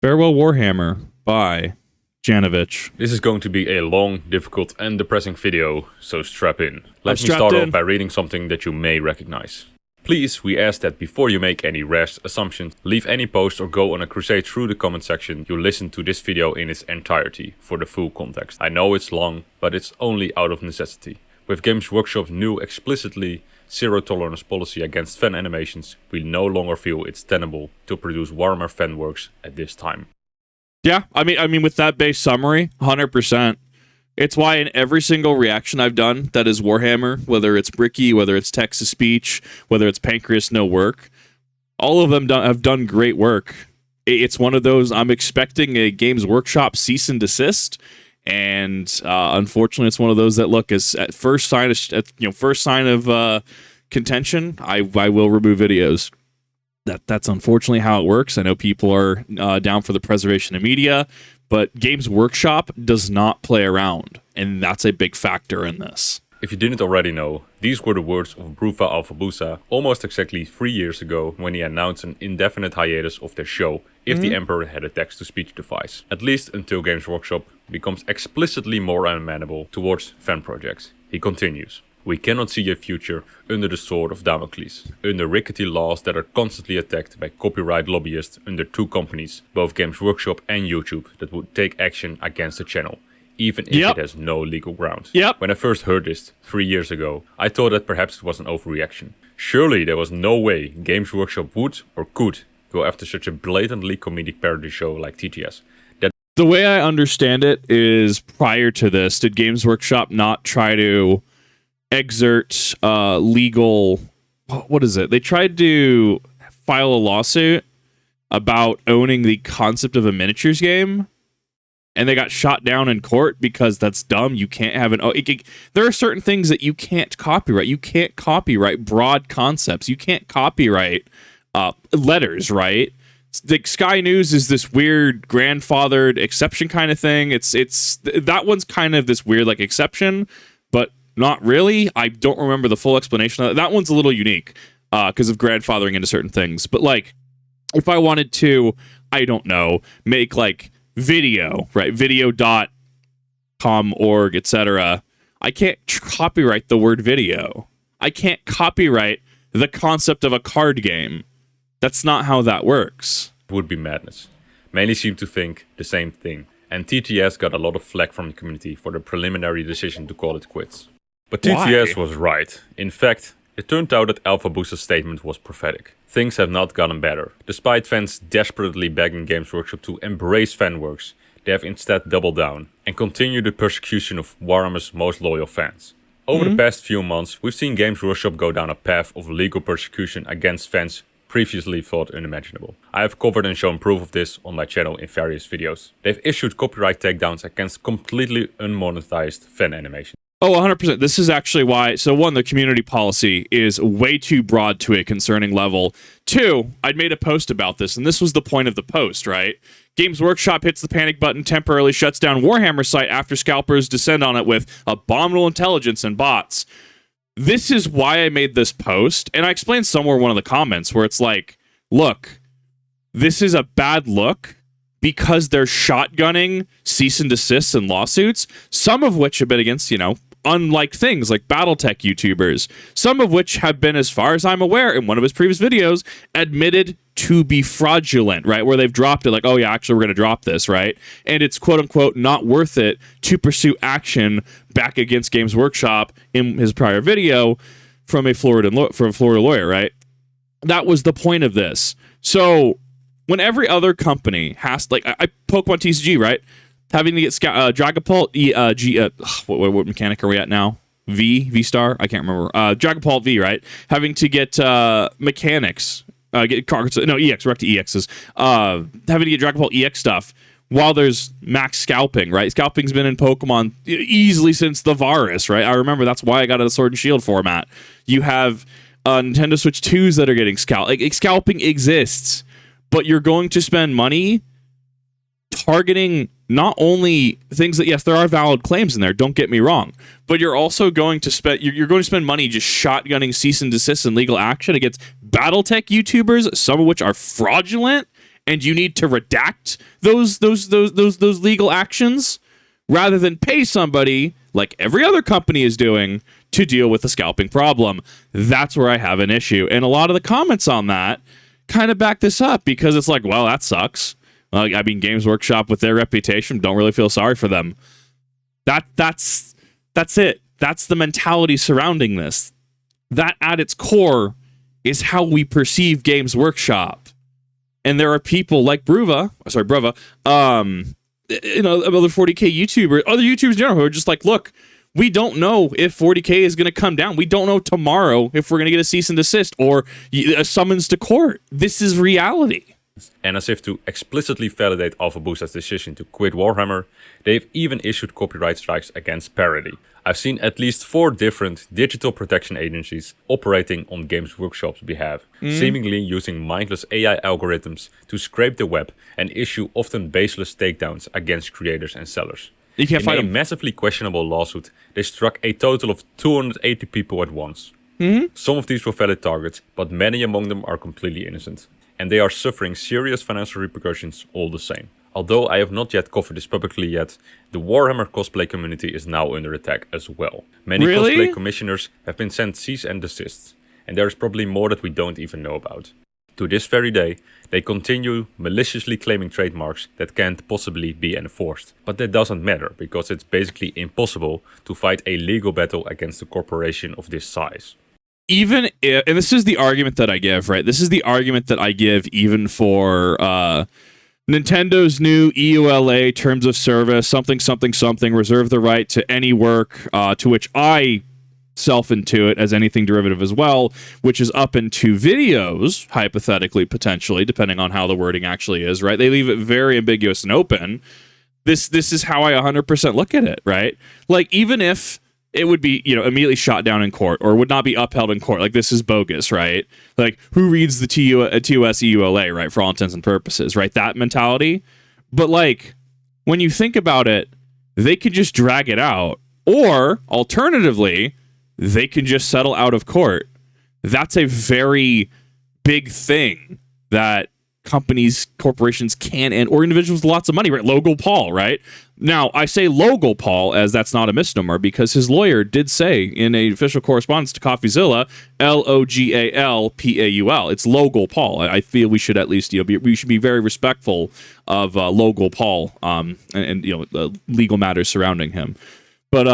Farewell Warhammer by Janovich. This is going to be a long, difficult and depressing video, so strap in. Let me strapped start in. off by reading something that you may recognize. Please, we ask that before you make any rash assumptions, leave any post or go on a crusade through the comment section, you listen to this video in its entirety, for the full context. I know it's long, but it's only out of necessity. With Games Workshop's new explicitly zero tolerance policy against fan animations, we no longer feel it's tenable to produce Warhammer fan works at this time. Yeah, I mean, with that base summary, 100%. It's why in every single reaction I've done that is Warhammer, whether it's Bricky, whether it's text-to-speech, whether it's Pancreas No Work, all of them have done great work. It's one of those, I'm expecting a Games Workshop cease and desist, and unfortunately, it's one of those that look as at first sign of contention, I will remove videos. That's unfortunately how it works. I know people are down for the preservation of media, but Games Workshop does not play around, and that's a big factor in this. If you didn't already know, these were the words of Brufa Alphabusa almost exactly 3 years ago when he announced an indefinite hiatus of their show if the Emperor had a text-to-speech device. At least until Games Workshop becomes explicitly more amenable towards fan projects. He continues. We cannot see a future under the sword of Damocles, under rickety laws that are constantly attacked by copyright lobbyists under two companies, both Games Workshop and YouTube, that would take action against the channel, even if it has no legal ground. When I first heard this 3 years ago, I thought that perhaps it was an overreaction. Surely there was no way Games Workshop would or could go after such a blatantly comedic parody show like TTS. The way I understand it is, prior to this, did Games Workshop not try to exert legal, what is it? They tried to file a lawsuit about owning the concept of a miniatures game, and they got shot down in court because that's dumb. You can't have there are certain things that you can't copyright. You can't copyright broad concepts. You can't copyright letters, right? Like Sky News is this weird grandfathered exception kind of thing. It's that one's kind of this weird like exception, but not really. I don't remember the full explanation of that. That one's a little unique because of grandfathering into certain things. But like, if I wanted to, I don't know, make like video, right? Video.com, org, etc. I can't copyright the word video. I can't copyright the concept of a card game. That's not how that works. It would be madness. Many seem to think the same thing, and TTS got a lot of flack from the community for the preliminary decision to call it quits. But TTS was right. In fact, it turned out that Alphabusa's statement was prophetic. Things have not gotten better. Despite fans desperately begging Games Workshop to embrace fanworks, they have instead doubled down and continued the persecution of Warhammer's most loyal fans. Over the past few months, we've seen Games Workshop go down a path of legal persecution against fans previously thought unimaginable. I have covered and shown proof of this on my channel in various videos. They've issued copyright takedowns against completely unmonetized fan animation. Oh, 100%. This is actually why. So one, the community policy is way too broad to a concerning level. Two, I'd made a post about this, and this was the point of the post, right? Games Workshop hits the panic button, temporarily shuts down Warhammer site after scalpers descend on it with abominable intelligence and bots. This is why I made this post, and I explained somewhere in one of the comments where it's like, look, this is a bad look because they're shotgunning cease and desists and lawsuits, some of which have been against, unlike things like Battletech YouTubers, some of which have been, as far as I'm aware, in one of his previous videos, admitted to be fraudulent, right? Where they've dropped it like, oh yeah, actually we're going to drop this, right? And it's quote unquote not worth it to pursue action back against Games Workshop in his prior video from a Florida lawyer, right? That was the point of this. So when every other company has, like, I Pokemon TCG, right? Having to get Dragapult, what mechanic are we at now? V-Star? I can't remember. Dragapult V, right? Having to get mechanics, get cards, no, EX, we're up to EXs. Having to get Dragapult EX stuff while there's max scalping, right? Scalping's been in Pokemon easily since the virus, right? I remember that's why I got a Sword and Shield format. You have Nintendo Switch 2s that are getting scalped. Like, scalping exists, but you're going to spend money targeting not only things that, yes, there are valid claims in there, don't get me wrong, but you're also going to spend money just shotgunning cease and desist and legal action against Battletech YouTubers, some of which are fraudulent and you need to redact those legal actions rather than pay somebody like every other company is doing to deal with the scalping problem. That's where I have an issue. And a lot of the comments on that kind of back this up, because it's like, well, that sucks. I mean, Games Workshop, with their reputation, don't really feel sorry for them. That's it. That's the mentality surrounding this. That at its core is how we perceive Games Workshop. And there are people like Bruva, other 40K YouTubers, other YouTubers in general, who are just like, look, we don't know if 40K is going to come down. We don't know tomorrow if we're going to get a cease and desist or a summons to court. This is reality. And as if to explicitly validate Alpha Boosta's decision to quit Warhammer, they've even issued copyright strikes against parody. I've seen at least 4 different digital protection agencies operating on Games Workshop's behalf, seemingly using mindless AI algorithms to scrape the web and issue often baseless takedowns against creators and sellers. You can't fight in a massively questionable lawsuit, they struck a total of 280 people at once. Some of these were valid targets, but many among them are completely innocent. And they are suffering serious financial repercussions all the same. Although I have not yet covered this publicly yet, the Warhammer cosplay community is now under attack as well. Many cosplay commissioners have been sent cease and desists, and there is probably more that we don't even know about. To this very day, they continue maliciously claiming trademarks that can't possibly be enforced. But that doesn't matter, because it's basically impossible to fight a legal battle against a corporation of this size. Even if, and this is the argument that I give, right? This is the argument that I give even for Nintendo's new EULA terms of service, something, reserve the right to any work, to which I self-intuit as anything derivative as well, which is up into videos, hypothetically, potentially, depending on how the wording actually is, right? They leave it very ambiguous and open. This is how I 100% look at it, right? Like, even if it would be, immediately shot down in court or would not be upheld in court, like, this is bogus, right? Like, who reads the TOS EULA, right, for all intents and purposes, right? That mentality. But, like, when you think about it, they could just drag it out, or alternatively, they can just settle out of court. That's a very big thing that companies, corporations can, and or individuals with lots of money, right? Logan Paul, right? Now, I say Logan Paul as that's not a misnomer, because his lawyer did say in a official correspondence to CoffeeZilla, LOGALPAUL. It's Logan Paul. I feel we should at least, we should be very respectful of Logan Paul, and legal matters surrounding him. But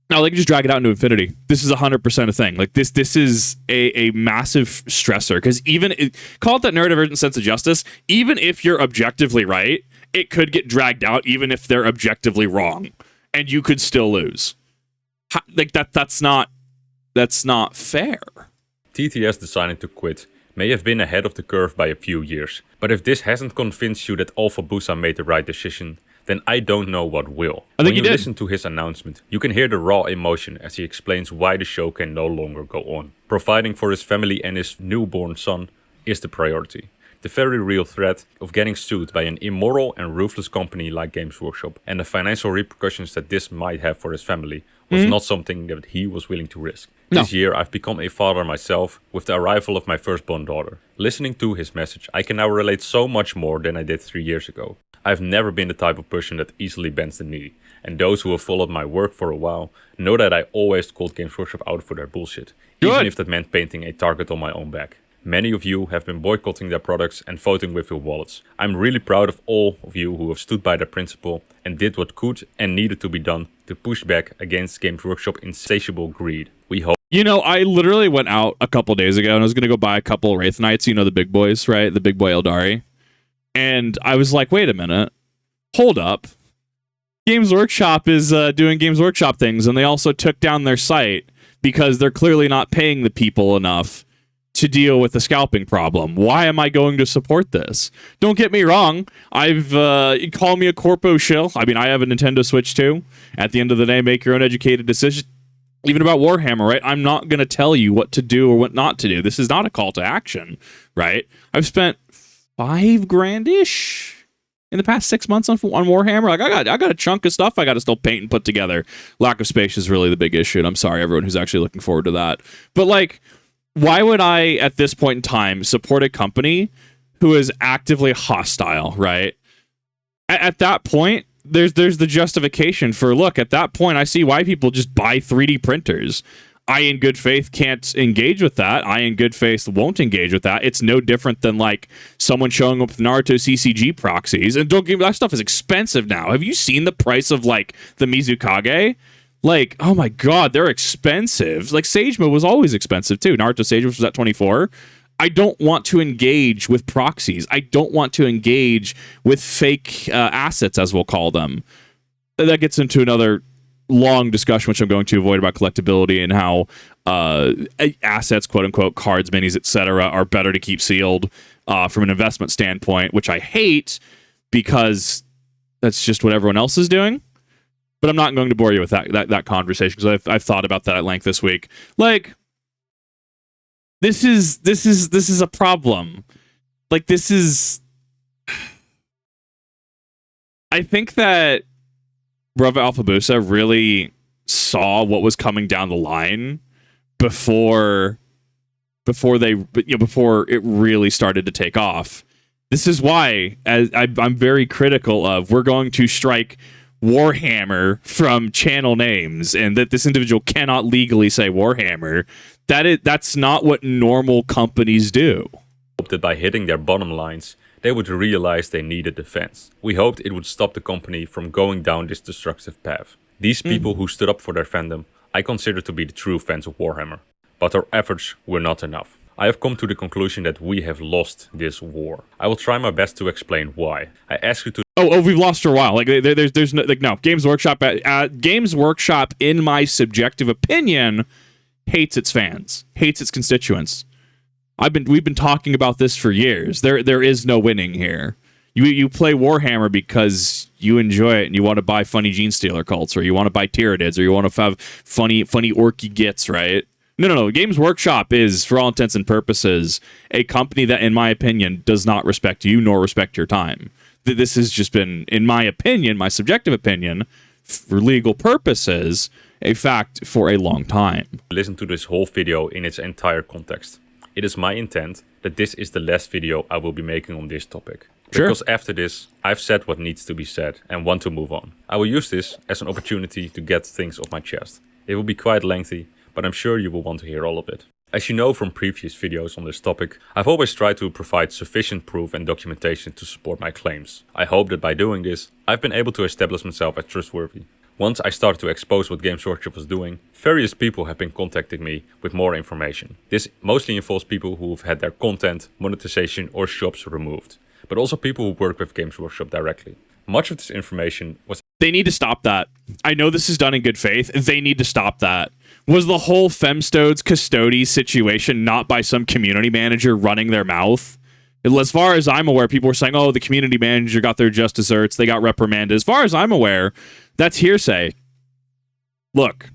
no, they can just drag it out into infinity. This is 100% a thing. Like, this is a massive stressor, because call it that neurodivergent sense of justice. Even if you're objectively right, it could get dragged out, even if they're objectively wrong, and you could still lose. That's not fair. TTS deciding to quit may have been ahead of the curve by a few years, but if this hasn't convinced you that Alpha Boosta made the right decision, then I don't know what will. When you listen to his announcement, you can hear the raw emotion as he explains why the show can no longer go on. Providing for his family and his newborn son is the priority. The very real threat of getting sued by an immoral and ruthless company like Games Workshop, and the financial repercussions that this might have for his family, was not something that he was willing to risk. No. This year, I've become a father myself with the arrival of my firstborn daughter. Listening to his message, I can now relate so much more than I did 3 years ago. I've never been the type of person that easily bends the knee, and those who have followed my work for a while know that I always called Games Workshop out for their bullshit, even if that meant painting a target on my own back. Many of you have been boycotting their products and voting with your wallets. I'm really proud of all of you who have stood by their principle and did what could and needed to be done to push back against Games Workshop's insatiable greed. We hope. I literally went out a couple days ago and I was going to go buy a couple Wraith Knights, the big boys, right? The big boy Eldari. And I was like, wait a minute. Hold up. Games Workshop is doing Games Workshop things, and they also took down their site because they're clearly not paying the people enough to deal with the scalping problem. Why am I going to support this? Don't get me wrong. I've call me a corpo shill. I mean, I have a Nintendo Switch too. At the end of the day, make your own educated decision. Even about Warhammer, right? I'm not going to tell you what to do or what not to do. This is not a call to action, right? I've spent $5,000-ish in the past 6 months on Warhammer. Like, I got a chunk of stuff I got to still paint and put together. Lack of space is really the big issue, and I'm sorry everyone who's actually looking forward to that. But like, why would I at this point in time support a company who is actively hostile, right? At that point, there's the justification for, look, at that point, I see why people just buy 3D printers. I, in good faith, can't engage with that. I, in good faith, won't engage with that. It's no different than, like, someone showing up with Naruto CCG proxies. And don't get me, that stuff is expensive now. Have you seen the price of, like, the Mizukage? Like, oh my god, they're expensive. Like, Sage Mode was always expensive, too. Naruto Sage Mode was at 24. I don't want to engage with proxies. I don't want to engage with fake assets, as we'll call them. That gets into another long discussion, which I'm going to avoid, about collectability and how assets, quote unquote, cards, minis, etc., are better to keep sealed from an investment standpoint, which I hate because that's just what everyone else is doing. But I'm not going to bore you with that conversation, because I've thought about that at length this week. Like, this is a problem. Like, this is. I think that Brother Alphabusa really saw what was coming down the line before it really started to take off. This is why, as I'm very critical of, we're going to strike Warhammer from channel names, and that this individual cannot legally say Warhammer. That's not what normal companies do. Hoped that by hitting their bottom lines, they would realize they needed defense. We hoped it would stop the company from going down this destructive path. These people who stood up for their fandom, I consider to be the true fans of Warhammer. But our efforts were not enough. I have come to the conclusion that we have lost this war. I will try my best to explain why. I ask you to. Oh, we've lost for a while. Like, there's no, like, no. Games Workshop, in my subjective opinion, hates its fans, hates its constituents. We've been talking about this for years. There is no winning here. You play Warhammer because you enjoy it and you want to buy funny Gene Stealer cults, or you want to buy Tyranids, or you want to have funny orky gits, right? No. Games Workshop is, for all intents and purposes, a company that, in my opinion, does not respect you nor respect your time. This has just been, in my opinion, my subjective opinion, for legal purposes, a fact for a long time. Listen to this whole video in its entire context. It is my intent that this is the last video I will be making on this topic. Sure. Because after this, I've said what needs to be said and want to move on. I will use this as an opportunity to get things off my chest. It will be quite lengthy, but I'm sure you will want to hear all of it. As you know from previous videos on this topic, I've always tried to provide sufficient proof and documentation to support my claims. I hope that by doing this, I've been able to establish myself as trustworthy. Once I started to expose what Games Workshop was doing, various people have been contacting me with more information. This mostly involves people who've had their content, monetization or shops removed, but also people who work with Games Workshop directly. Much of this information was... They need to stop that. I know this is done in good faith. They need to stop that. Was the whole Femstodes Custodes situation not by some community manager running their mouth? As far as I'm aware, people were saying, oh, the community manager got their just desserts, they got reprimanded. As far as I'm aware, that's hearsay. Look,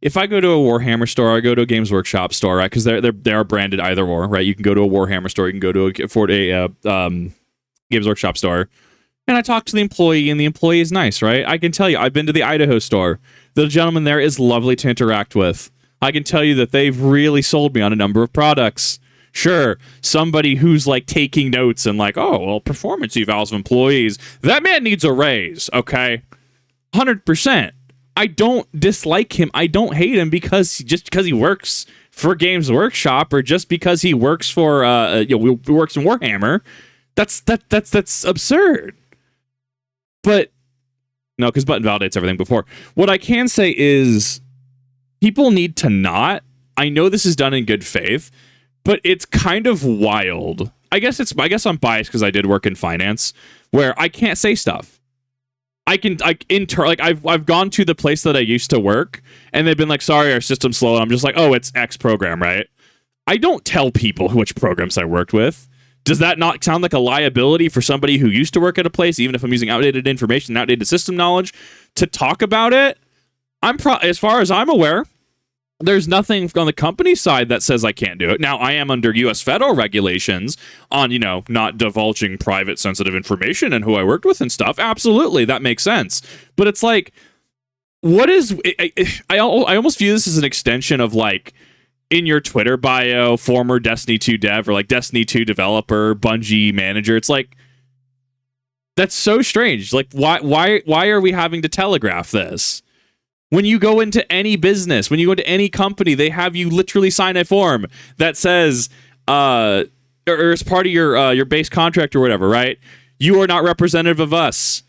if I go to a Warhammer store, I go to a Games Workshop store, right? Because they are branded either or, right? You can go to a Warhammer store, you can go to a Games Workshop store, and I talk to the employee, and the employee is nice, right? I can tell you, I've been to the Idaho store. The gentleman there is lovely to interact with. I can tell you that they've really sold me on a number of products. Sure, somebody who's like taking notes and like, oh, well, performance evals of employees, that man needs a raise, okay? 100%. I don't dislike him. I don't hate him because he works for Games Workshop, or just because he works for works in Warhammer. That's absurd. But no, because Button validates everything before. What I can say is people need to not. I know this is done in good faith, but it's kind of wild. I guess I'm biased because I did work in finance, where I can't say stuff. I've gone to the place that I used to work, and they've been like, sorry, our system's slow. And I'm just like, oh, it's X program, right? I don't tell people which programs I worked with. Does that not sound like a liability for somebody who used to work at a place, even if I'm using outdated information, outdated system knowledge, to talk about it? As far as I'm aware, there's nothing on the company side that says I can't do it. Now, I am under U.S. federal regulations on, not divulging private sensitive information and who I worked with and stuff. Absolutely, that makes sense. But it's like, what is... I almost view this as an extension of, like, in your Twitter bio, former Destiny 2 dev or like Destiny 2 developer, Bungie manager. It's like, that's so strange. Like, why are we having to telegraph this? When you go into any business, when you go into any company, they have you literally sign a form that says, or as part of your base contract or whatever, right? You are not representative of us.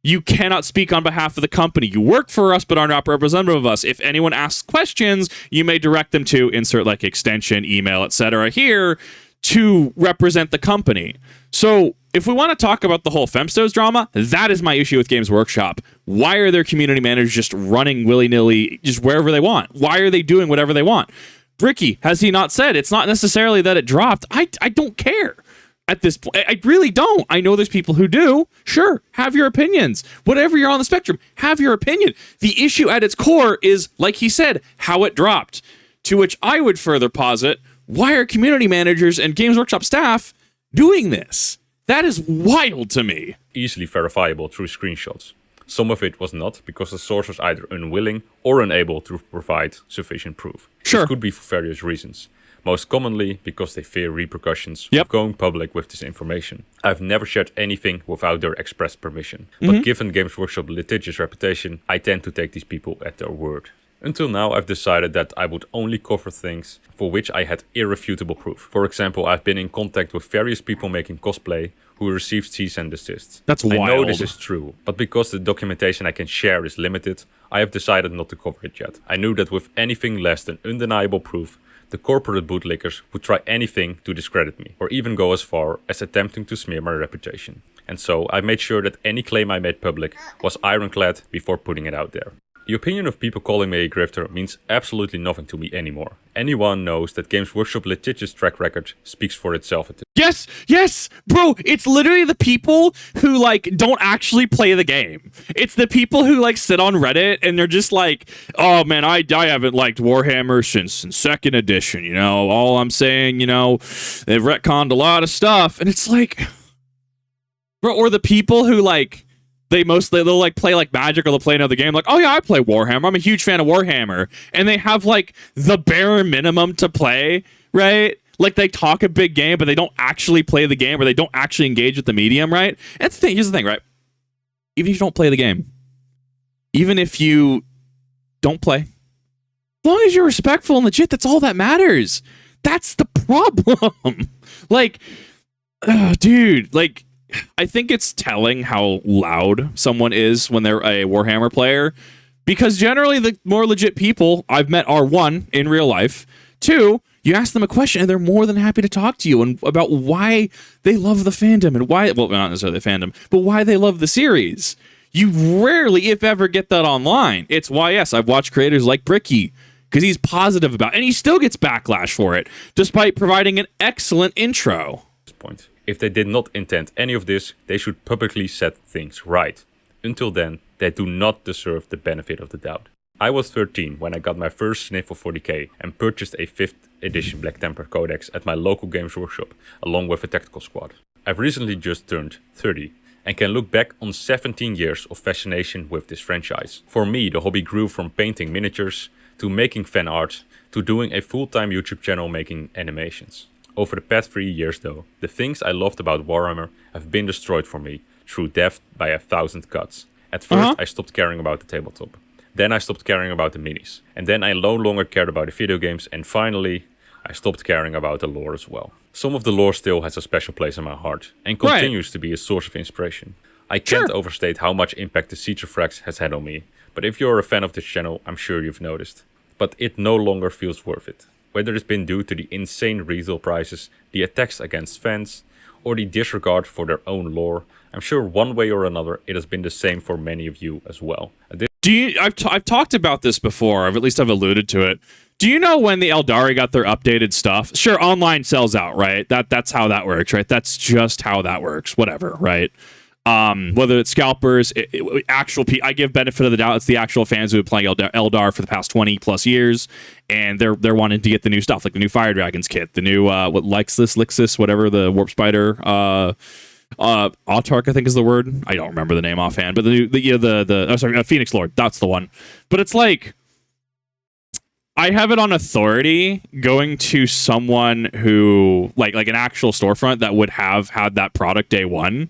You cannot speak on behalf of the company. You work for us, but are not representative of us. If anyone asks questions, you may direct them to insert like extension, email, etc. here to represent the company. So if we want to talk about the whole Femstos drama, that is my issue with Games Workshop. Why are their community managers just running willy-nilly just wherever they want? Why are they doing whatever they want? Bricky, has he not said it's not necessarily that it dropped? I don't care. At this point, I really don't. I know there's people who do. Sure, have your opinions. Whatever you're on the spectrum, have your opinion. The issue at its core is, like he said, how it dropped. To which I would further posit, why are community managers and Games Workshop staff doing this? That is wild to me. Easily verifiable through screenshots. Some of it was not, because the source was either unwilling or unable to provide sufficient proof. Sure. This could be for various reasons. Most commonly because they fear repercussions Yep. of going public with this information. I've never shared anything without their express permission, but given Games Workshop's litigious reputation, I tend to take these people at their word. Until now, I've decided that I would only cover things for which I had irrefutable proof. For example, I've been in contact with various people making cosplay who received cease and desists. That's I know wild. this is true, but because the documentation I can share is limited, I have decided not to cover it yet. I knew that with anything less than undeniable proof, the corporate bootlickers would try anything to discredit me, or even go as far as attempting to smear my reputation. And so I made sure that any claim I made public was ironclad before putting it out there. The opinion of people calling me a grifter means absolutely nothing to me anymore. Anyone knows that Games Workshop litigious track record speaks for itself at this. Yes, bro, it's literally the people who like don't actually play the game. It's the people who like sit on Reddit and they're just like, oh man, I haven't liked Warhammer since second edition, you know, all I'm saying, you know, they've retconned a lot of stuff. And it's like, bro, or the people who like, they'll like play like Magic or they'll play another game like, oh yeah, I play Warhammer, I'm a huge fan of Warhammer, and they have like the bare minimum to play, right? Like they talk a big game but they don't actually play the game, or they don't actually engage with the medium, right? And the thing, here's the thing, right? Even if you don't play the game, even if you don't play, as long as you're respectful and legit, that's all that matters. That's the problem. Like, oh, dude, like, I think it's telling how loud someone is when they're a Warhammer player, because generally the more legit people I've met are, one, in real life, two, you ask them a question and they're more than happy to talk to you and about why they love the fandom and why, well, not necessarily the fandom, but why they love the series. You rarely, if ever, get that online. It's why, yes, I've watched creators like Bricky, because he's positive about it, and he still gets backlash for it, despite providing an excellent intro. Point. If they did not intend any of this, they should publicly set things right. Until then, they do not deserve the benefit of the doubt. I was 13 when I got my first sniff of 40k and purchased a 5th edition Black Temper Codex at my local Games Workshop, along with a tactical squad. I've recently just turned 30 and can look back on 17 years of fascination with this franchise. For me, the hobby grew from painting miniatures, to making fan art, to doing a full-time YouTube channel making animations. Over the past 3 years though, the things I loved about Warhammer have been destroyed for me through death by 1,000 cuts. At first I stopped caring about the tabletop. Then I stopped caring about the minis. And then I no longer cared about the video games, and finally I stopped caring about the lore as well. Some of the lore still has a special place in my heart and continues to be a source of inspiration. I can't overstate how much impact the Siege of Frax has had on me, but if you're a fan of this channel, I'm sure you've noticed. But it no longer feels worth it. Whether it's been due to the insane retail prices, the attacks against fans, or the disregard for their own lore, I'm sure one way or another it has been the same for many of you as well. I've talked about this before, or at least I've alluded to it. Do you know when the Eldari got their updated stuff? Sure, online sells out, right? That's how that works, right? That's just how that works. Whatever, right? Whether it's scalpers, I give benefit of the doubt. It's the actual fans who have been playing Eldar for the past 20 plus years, and they're wanting to get the new stuff, like the new Fire Dragons kit, the new Lixis, whatever, the Warp Spider, Autark, I think is the word. I don't remember the name offhand, but the Phoenix Lord, that's the one. But it's like, I have it on authority going to someone who like an actual storefront that would have had that product day one.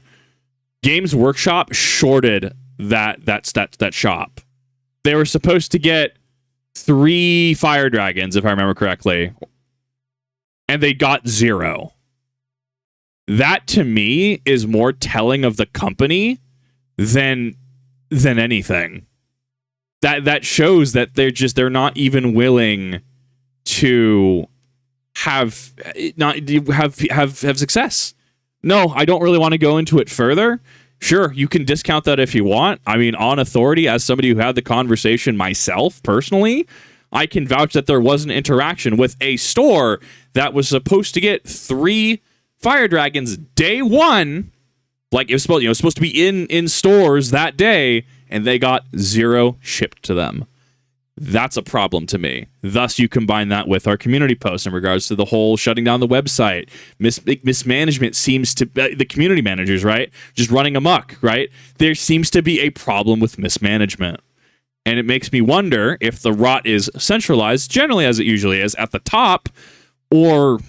Games Workshop shorted that shop. They were supposed to get 3 fire dragons, if I remember correctly, and they got 0. That to me is more telling of the company than anything. That shows that they're not even willing to have success. No, I don't really want to go into it further. Sure, you can discount that if you want. I mean, on authority, as somebody who had the conversation myself personally, I can vouch that there was an interaction with a store that was supposed to get 3 fire dragons day one. Like it was supposed to be in stores that day, and they got 0 shipped to them. That's a problem to me. Thus, you combine that with our community post in regards to the whole shutting down the website. Mismanagement seems to the community managers, right? Just running amok, right? There seems to be a problem with mismanagement. And it makes me wonder if the rot is centralized, generally as it usually is, at the top, or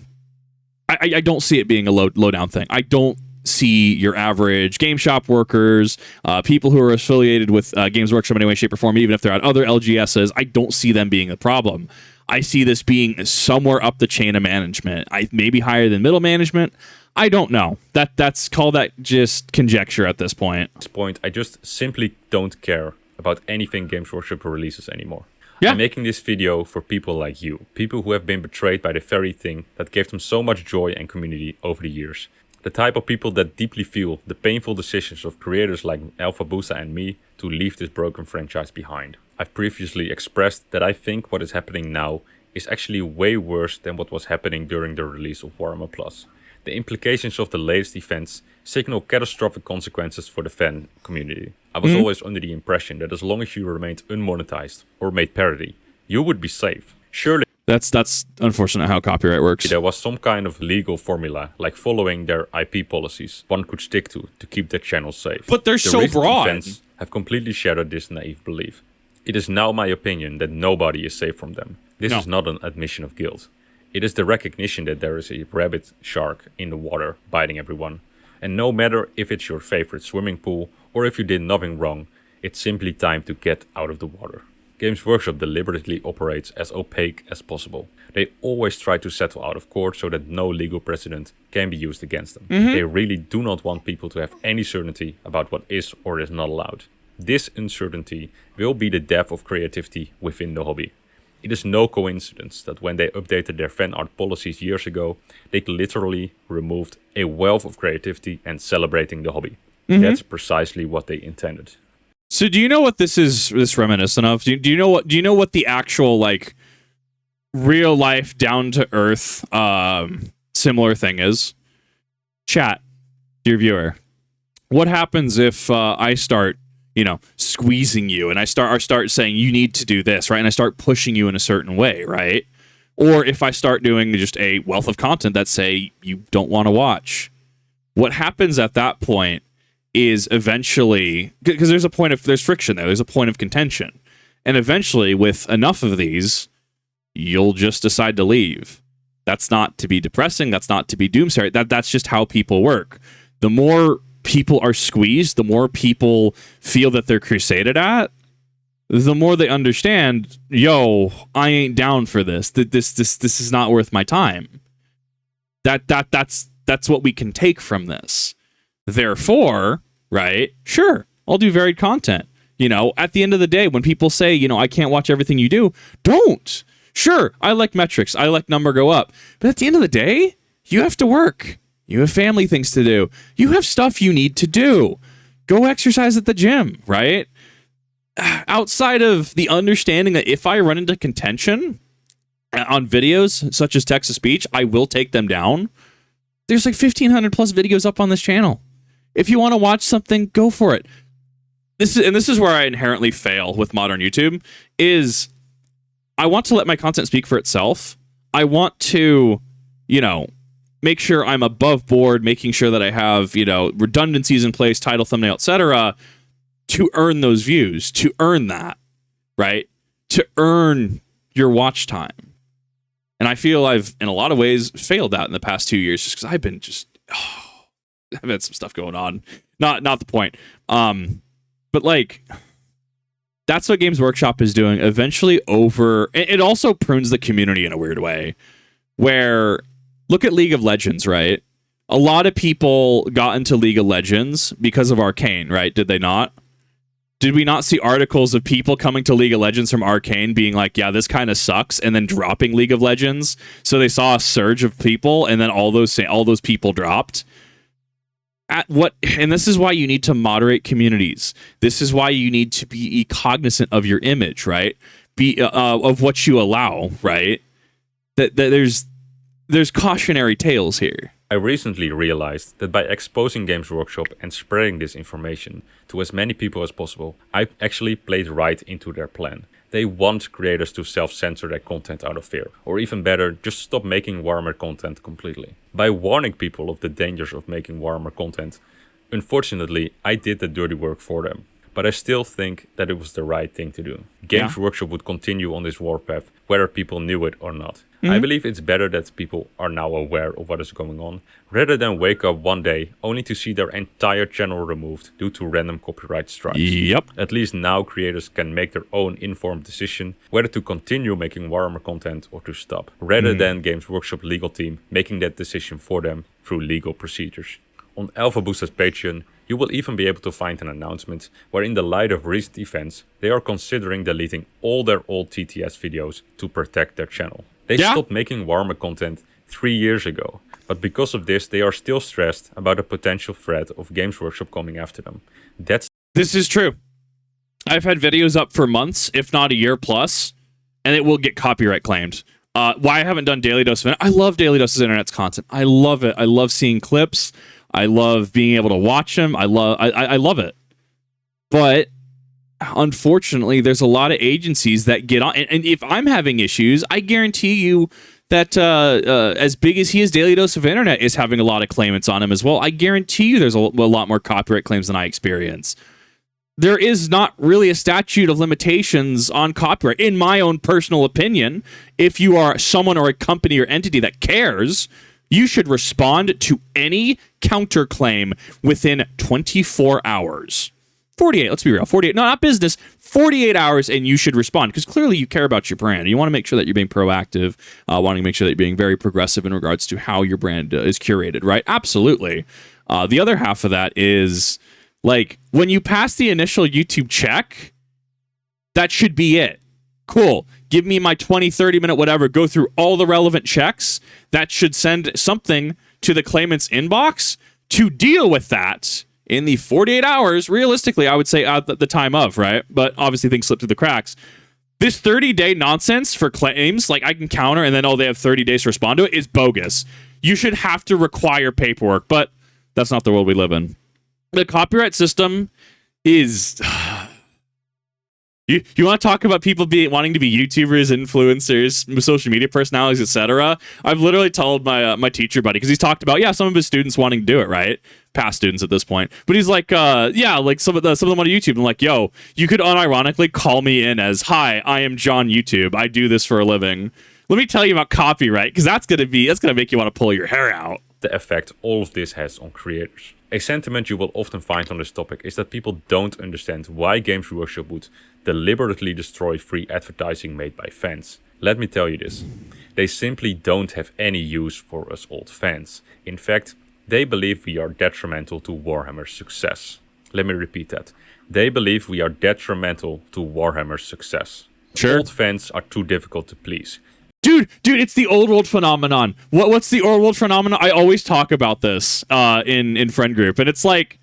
I don't see it being a low down thing. I don't see your average game shop workers, people who are affiliated with Games Workshop in any way, shape, or form, even if they're at other LGSs. I don't see them being a problem. I see this being somewhere up the chain of management. Maybe higher than middle management. I don't know. That's call that just conjecture at this point. At this point, I just simply don't care about anything Games Workshop releases anymore. Yeah. I'm making this video for people like you, people who have been betrayed by the very thing that gave them so much joy and community over the years. The type of people that deeply feel the painful decisions of creators like Alpha Boosa and me to leave this broken franchise behind. I've previously expressed that I think what is happening now is actually way worse than what was happening during the release of Warhammer Plus. The implications of the latest events signal catastrophic consequences for the fan community. I was always under the impression that as long as you remained unmonetized or made parody, you would be safe. Surely that's unfortunate how copyright works. there was some kind of legal formula, like following their IP policies, one could stick to keep their channel safe. But they're The so recent broad. events have completely shattered this naive belief. It is now my opinion that nobody is safe from them. This No. is not an admission of guilt. It is the recognition that there is a rabid shark in the water biting everyone. And no matter if it's your favorite swimming pool or if you did nothing wrong, it's simply time to get out of the water. Games Workshop deliberately operates as opaque as possible. They always try to settle out of court so that no legal precedent can be used against them. They really do not want people to have any certainty about what is or is not allowed. This uncertainty will be the death of creativity within the hobby. It is no coincidence that when they updated their fan art policies years ago, they literally removed a wealth of creativity and celebrating the hobby. That's precisely what they intended. So do you know what this is reminiscent of? Do you know what the actual like real life down to earth similar thing is? Chat, dear viewer. What happens if I start, squeezing you and I start saying you need to do this, right? And I start pushing you in a certain way, right? Or if I start doing just a wealth of content that say you don't want to watch. What happens at that point is eventually, because there's friction there, there's a point of contention. And eventually, with enough of these, you'll just decide to leave. That's not to be depressing, that's not to be doomsday. That's just how people work. The more people are squeezed, the more people feel that they're crusaded at, the more they understand, I ain't down for this. This is not worth my time. That's what we can take from this. Therefore, right, sure, I'll do varied content. At the end of the day, when people say, I can't watch everything you do, don't. Sure, I like metrics. I like number go up. But at the end of the day, you have to work. You have family things to do. You have stuff you need to do. Go exercise at the gym, right? Outside of the understanding that if I run into contention on videos such as text-to-speech, I will take them down. There's like 1,500 plus videos up on this channel. If you want to watch something, go for it. This is where I inherently fail with modern YouTube, is I want to let my content speak for itself. I want to, make sure I'm above board, making sure that I have, redundancies in place, title, thumbnail, etc., to earn those views, to earn that, right? To earn your watch time. And I feel I've, in a lot of ways, failed that in the past 2 years just because I've been I've had some stuff going on. Not the point. But like, that's what Games Workshop is doing. Eventually it also prunes the community in a weird way. Where, look at League of Legends, right? A lot of people got into League of Legends because of Arcane, right? Did they not? Did we not see articles of people coming to League of Legends from Arcane being like, yeah, this kind of sucks, and then dropping League of Legends? So they saw a surge of people, and then all those people dropped. And this is why you need to moderate communities. This is why you need to be cognizant of your image, right? Of what you allow, right? That there's cautionary tales here. I recently realized that by exposing Games Workshop and spreading this information to as many people as possible, I actually played right into their plan. They want creators to self-censor their content out of fear, or even better, just stop making Warhammer content completely. By warning people of the dangers of making Warhammer content, unfortunately, I did the dirty work for them. But I still think that it was the right thing to do. Games Workshop would continue on this warpath, whether people knew it or not. I believe it's better that people are now aware of what is going on, rather than wake up one day only to see their entire channel removed due to random copyright strikes. Yep. At least now creators can make their own informed decision whether to continue making Warhammer content or to stop, rather than Games Workshop legal team making that decision for them through legal procedures. On Alpha Booster's Patreon, you will even be able to find an announcement where, in the light of recent events, they are considering deleting all their old TTS videos to protect their channel. They stopped making Warhammer content 3 years ago, but because of this, they are still stressed about a potential threat of Games Workshop coming after them. This is true. I've had videos up for months, if not a year plus, and it will get copyright claimed. Why I haven't done Daily Dose of Internet? I love Daily Doses of Internet's content. I love it. I love seeing clips. I love being able to watch them. I love it. But unfortunately, there's a lot of agencies that get on. And if I'm having issues, I guarantee you that as big as he is, Daily Dose of Internet is having a lot of claimants on him as well. I guarantee you there's a lot more copyright claims than I experience. There is not really a statute of limitations on copyright, in my own personal opinion. If you are someone or a company or entity that cares, you should respond to any counterclaim within 24 hours. 48, let's be real. 48, no, not business. 48 hours, and you should respond, because clearly you care about your brand. You want to make sure that you're being proactive, wanting to make sure that you're being very progressive in regards to how your brand is curated, right? Absolutely. The other half of that is, like, when you pass the initial YouTube check, that should be it. Cool. Give me my 20, 30 minute whatever, go through all the relevant checks. That should send something to the claimant's inbox to deal with that in the 48 hours, realistically, I would say at the time of, right? But obviously things slip through the cracks. This 30-day nonsense for claims, like I can counter and then, they have 30 days to respond to it, is bogus. You should have to require paperwork, but that's not the world we live in. The copyright system is... You want to talk about people wanting to be YouTubers, influencers, social media personalities, etc.? I've literally told my teacher buddy, because he's talked about some of his students wanting to do it, right? Past students at this point, but he's like, like some of them on YouTube. I'm like, yo, you could unironically call me in as, hi, I am John YouTube. I do this for a living. Let me tell you about copyright, because that's gonna make you want to pull your hair out. The effect all of this has on creators. A sentiment you will often find on this topic is that people don't understand why Games Workshop would deliberately destroy free advertising made by fans. Let me tell you this. They simply don't have any use for us old fans. In fact, they believe we are detrimental to Warhammer's success. Let me repeat that. They believe we are detrimental to Warhammer's success. Sure. Old fans are too difficult to please. Dude, it's the old world phenomenon. What's the old world phenomenon? I always talk about this in friend group, and it's like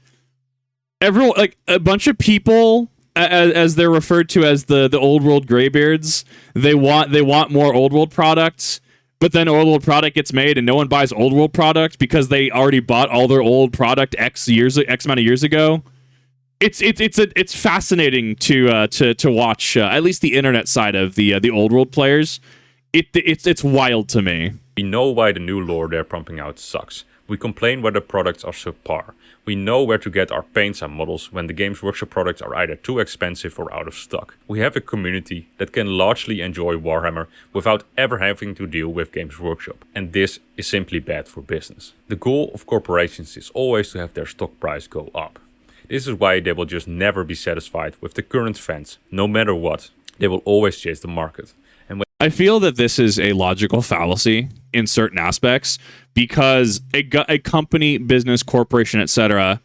everyone, like a bunch of people, as they're referred to as the old world graybeards. They want more old world products, but then old world product gets made, and no one buys old world product because they already bought all their old product X amount of years ago. It's fascinating to watch at least the internet side of the old world players. It's wild to me. We know why the new lore they're pumping out sucks, We complain whether products are subpar. We know where to get our paints and models when the Games Workshop products are either too expensive or out of stock. We have a community that can largely enjoy Warhammer without ever having to deal with Games Workshop. And this is simply bad for business. The goal of corporations is always to have their stock price go up. This is why they will just never be satisfied with the current trends, no matter what. They will always chase the market. I feel that this is a logical fallacy in certain aspects because a company, business, corporation, etc.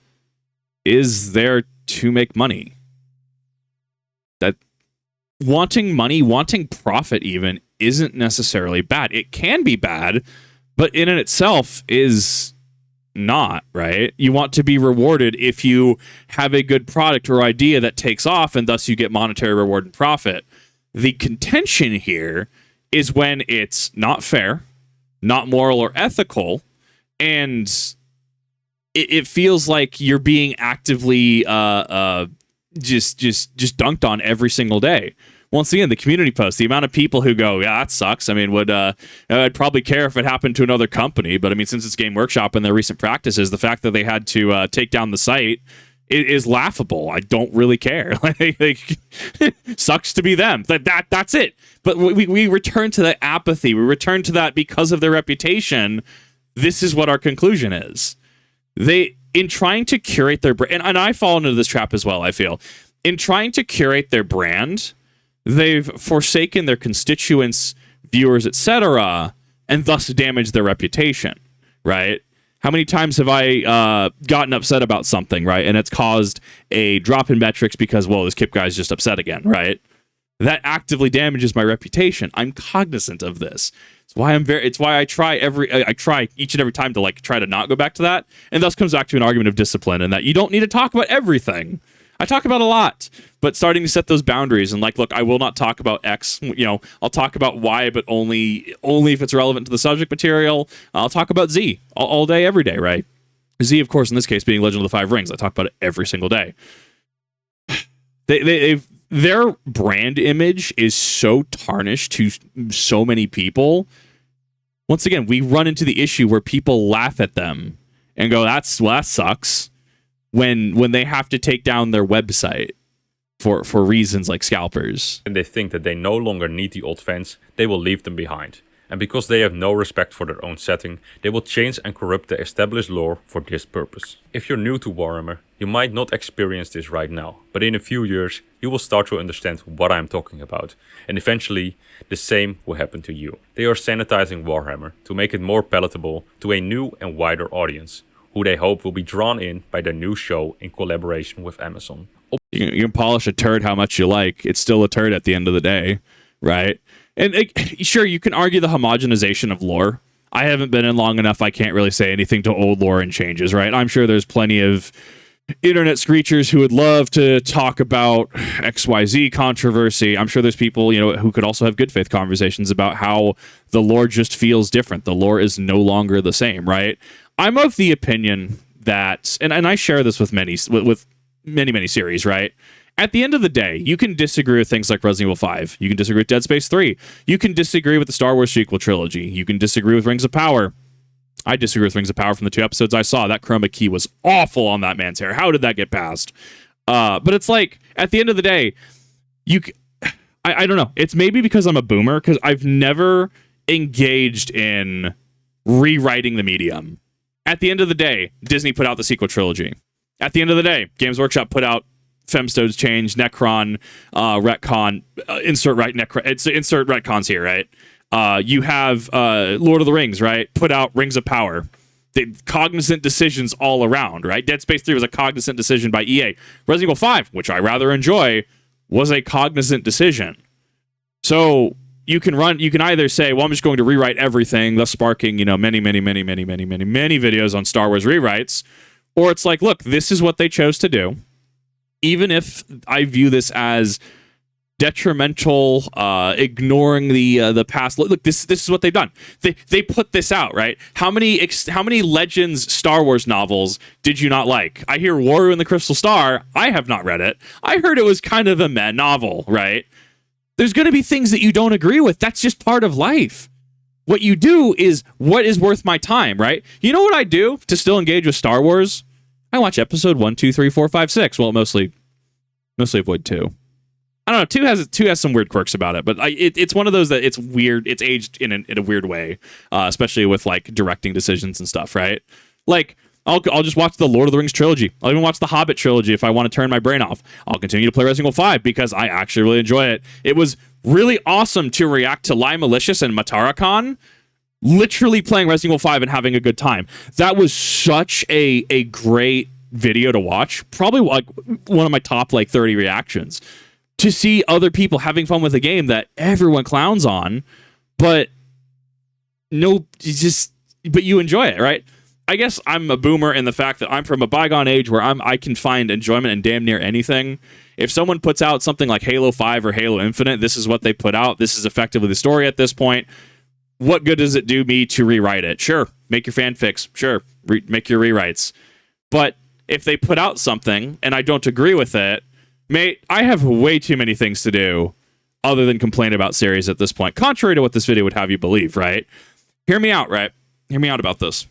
is there to make money. That wanting money, wanting profit even, isn't necessarily bad. It can be bad, but in and itself is not, right? You want to be rewarded if you have a good product or idea that takes off and thus you get monetary reward and profit. The contention here is when it's not fair, not moral or ethical, and it feels like you're being actively just dunked on every single day. Once again, the community post, the amount of people who go, yeah, that sucks. I mean, I'd probably care if it happened to another company, but I mean, since it's Game Workshop and their recent practices, the fact that they had to take down the site is laughable. I don't really care. Like sucks to be them. That's it. But we return to that apathy. We return to that because of their reputation. This is what our conclusion is. They, in trying to curate their brand, and I fall into this trap as well, I feel. In trying to curate their brand, they've forsaken their constituents, viewers, etc., and thus damaged their reputation, right? How many times have I gotten upset about something, right? And it's caused a drop in metrics because, well, this Kip guy's just upset again, right? That actively damages my reputation. I'm cognizant of this. It's why I try each and every time to try to not go back to that. And thus comes back to an argument of discipline and that you don't need to talk about everything. I talk about a lot, but starting to set those boundaries and look, I will not talk about X. I'll talk about Y, but only if it's relevant to the subject material. I'll talk about Z all day, every day, right? Z, of course, in this case, being Legend of the Five Rings. I talk about it every single day. Their brand image is so tarnished to so many people. Once again, we run into the issue where people laugh at them and go, that sucks. When they have to take down their website for reasons like scalpers. And they think that they no longer need the old fans, they will leave them behind. And because they have no respect for their own setting, they will change and corrupt the established lore for this purpose. If you're new to Warhammer, you might not experience this right now, but in a few years, you will start to understand what I'm talking about. And eventually, the same will happen to you. They are sanitizing Warhammer to make it more palatable to a new and wider audience, who they hope will be drawn in by their new show in collaboration with Amazon. You can polish a turd how much you like. It's still a turd at the end of the day, right? And sure, you can argue the homogenization of lore. I haven't been in long enough. I can't really say anything to old lore and changes, right? I'm sure there's plenty of internet screechers who would love to talk about XYZ controversy. I'm sure there's people, who could also have good faith conversations about how the lore just feels different. The lore is no longer the same, right? I'm of the opinion that, and I share this with many series, right? At the end of the day, you can disagree with things like Resident Evil 5. You can disagree with Dead Space 3. You can disagree with the Star Wars sequel trilogy. You can disagree with Rings of Power. I disagree with Rings of Power from the 2 episodes I saw. That chroma key was awful on that man's hair. How did that get passed? But it's like, at the end of the day, I don't know. It's maybe because I'm a boomer, because I've never engaged in rewriting the medium. At the end of the day, Disney put out the sequel trilogy. At the end of the day, Games Workshop put out Femstone's Change, Necron, Retcon, insert retcons here, right? You have Lord of the Rings, right? Put out Rings of Power. Cognizant decisions all around, right? Dead Space 3 was a cognizant decision by EA. Resident Evil 5, which I rather enjoy, was a cognizant decision. So you can either say, well, I'm just going to rewrite everything, thus sparking, many videos on Star Wars rewrites. Or it's like, look, this is what they chose to do. Even if I view this as detrimental, ignoring the past. Look, this is what they've done. They put this out, right? How many Legends Star Wars novels did you not like? I hear Warrior and the Crystal Star. I have not read it. I heard it was kind of a meh novel, right? There's going to be things that you don't agree with. That's just part of life. What you do is what is worth my time, right? You know what I do to still engage with Star Wars? I watch episode 1, 2, 3, 4, 5, 6. Well, mostly avoid 2. I don't know. Two has some weird quirks about it, but it's one of those that it's weird. It's aged in a weird way, especially with like directing decisions and stuff, right? Like I'll just watch the Lord of the Rings trilogy. I'll even watch the Hobbit trilogy if I want to turn my brain off. I'll continue to play Resident Evil 5 because I actually really enjoy it. It was really awesome to react to Lie Malicious and Matara-Khan literally playing Resident Evil 5 and having a good time. That was such a great video to watch. Probably like one of my top like 30 reactions. To see other people having fun with a game that everyone clowns on, but you enjoy it, right? I guess I'm a boomer in the fact that I'm from a bygone age where I can find enjoyment in damn near anything. If someone puts out something like Halo 5 or Halo Infinite, this is what they put out. This is effectively the story at this point. What good does it do me to rewrite it? Sure, make your fanfics. Sure, make your rewrites. But if they put out something and I don't agree with it, mate, I have way too many things to do other than complain about series at this point, contrary to what this video would have you believe, right? Hear me out, right? Hear me out about this.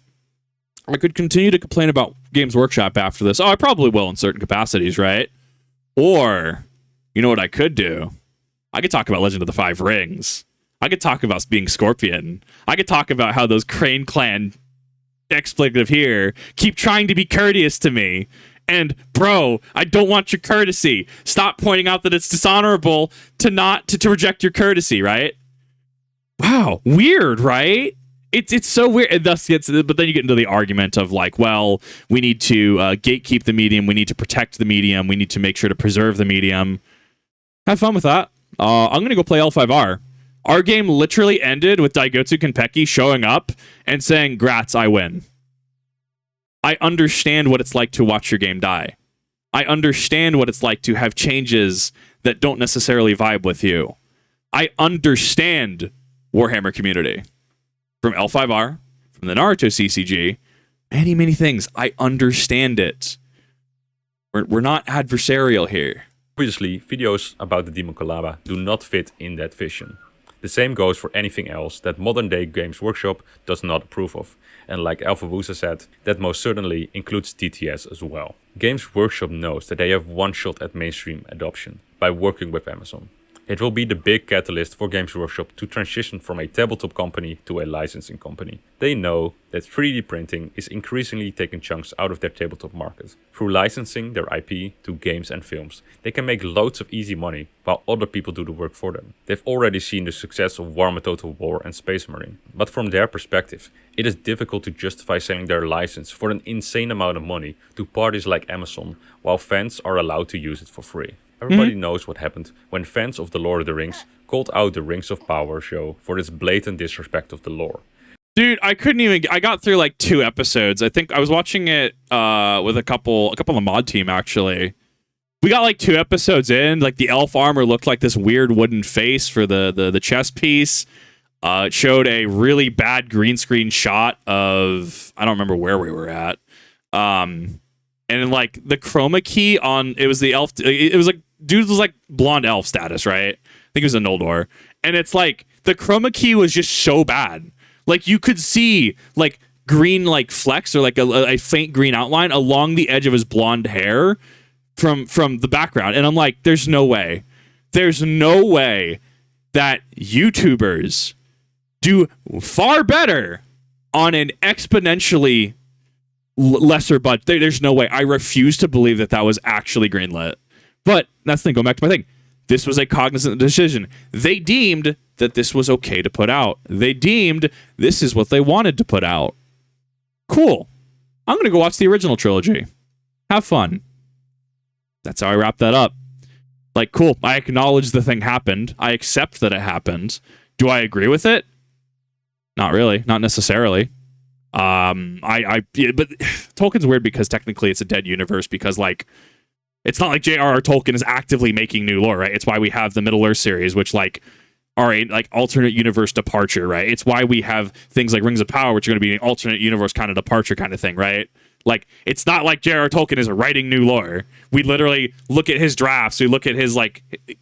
I could continue to complain about Games Workshop after this. Oh, I probably will in certain capacities, right? Or, you know what I could do? I could talk about Legend of the Five Rings. I could talk about being Scorpion. I could talk about how those Crane Clan expletive here keep trying to be courteous to me. And, bro, I don't want your courtesy. Stop pointing out that it's dishonorable to reject your courtesy, right? Wow, weird, right? It's so weird. It thus gets, but then you get into the argument of like, well, we need to gatekeep the medium. We need to protect the medium. We need to make sure to preserve the medium. Have fun with that. I'm going to go play L5R. Our game literally ended with Daigotsu Kenpeki showing up and saying, "Grats, I win." I understand what it's like to watch your game die. I understand what it's like to have changes that don't necessarily vibe with you. I understand Warhammer community. From L5R, from the Naruto CCG, many things. I understand it. We're not adversarial here. Obviously, videos about the Demon Collaba do not fit in that vision. The same goes for anything else that modern day Games Workshop does not approve of. And like Alphabusa said, that most certainly includes TTS as well. Games Workshop knows that they have one shot at mainstream adoption by working with Amazon. It will be the big catalyst for Games Workshop to transition from a tabletop company to a licensing company. They know that 3D printing is increasingly taking chunks out of their tabletop market. Through licensing their IP to games and films, they can make loads of easy money while other people do the work for them. They've already seen the success of Warhammer Total War and Space Marine. But from their perspective, it is difficult to justify selling their license for an insane amount of money to parties like Amazon, while fans are allowed to use it for free. Everybody knows what happened when fans of The Lord of the Rings called out the Rings of Power show for its blatant disrespect of the lore. Dude, I got through like 2 episodes. I think I was watching it with a couple of the mod team actually. We got like 2 episodes in, like the elf armor looked like this weird wooden face for the chest piece. It showed a really bad green screen shot of, I don't remember where we were at. And like the chroma key on, it was the elf, it was like, dude was like blonde elf status, right? I think it was a Noldor. And it's like, the chroma key was just so bad. Like you could see like green like flecks or like a faint green outline along the edge of his blonde hair from the background. And I'm like, there's no way that YouTubers do far better on an exponentially lesser budget. There's no way. I refuse to believe that was actually greenlit. But that's the thing. Going back to my thing. This was a cognizant decision. They deemed that this was okay to put out. They deemed this is what they wanted to put out. Cool. I'm going to go watch the original trilogy. Have fun. That's how I wrap that up. Like, cool. I acknowledge the thing happened. I accept that it happened. Do I agree with it? Not really. Not necessarily. But Tolkien's weird because technically it's a dead universe because, like, it's not like J.R.R. Tolkien is actively making new lore, right? It's why we have the Middle-earth series, which, like, are a, like, alternate universe departure, right? It's why we have things like Rings of Power, which are going to be an alternate universe kind of departure kind of thing, right? Like, it's not like J.R.R. Tolkien is writing new lore. We literally look at his drafts. We look at his, like... I'm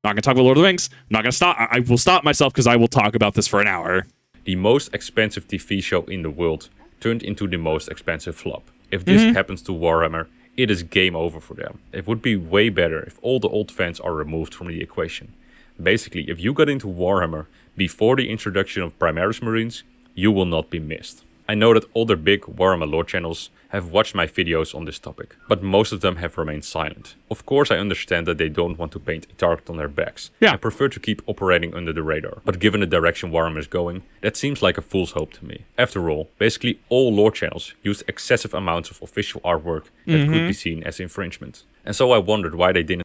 not going to talk about Lord of the Rings. I'm not going to stop. I will stop myself because I will talk about this for an hour. The most expensive TV show in the world turned into the most expensive flop. If this happens to Warhammer, it is game over for them. It would be way better if all the old fans are removed from the equation. Basically, if you got into Warhammer before the introduction of Primaris Marines, you will not be missed. I know that other big Warhammer lore channels have watched my videos on this topic, but most of them have remained silent. Of course, I understand that they don't want to paint a target on their backs. I prefer to keep operating under the radar. But given the direction Warhammer is going, that seems like a fool's hope to me. After all, basically all lore channels use excessive amounts of official artwork that could be seen as infringement. And so I wondered why they didn't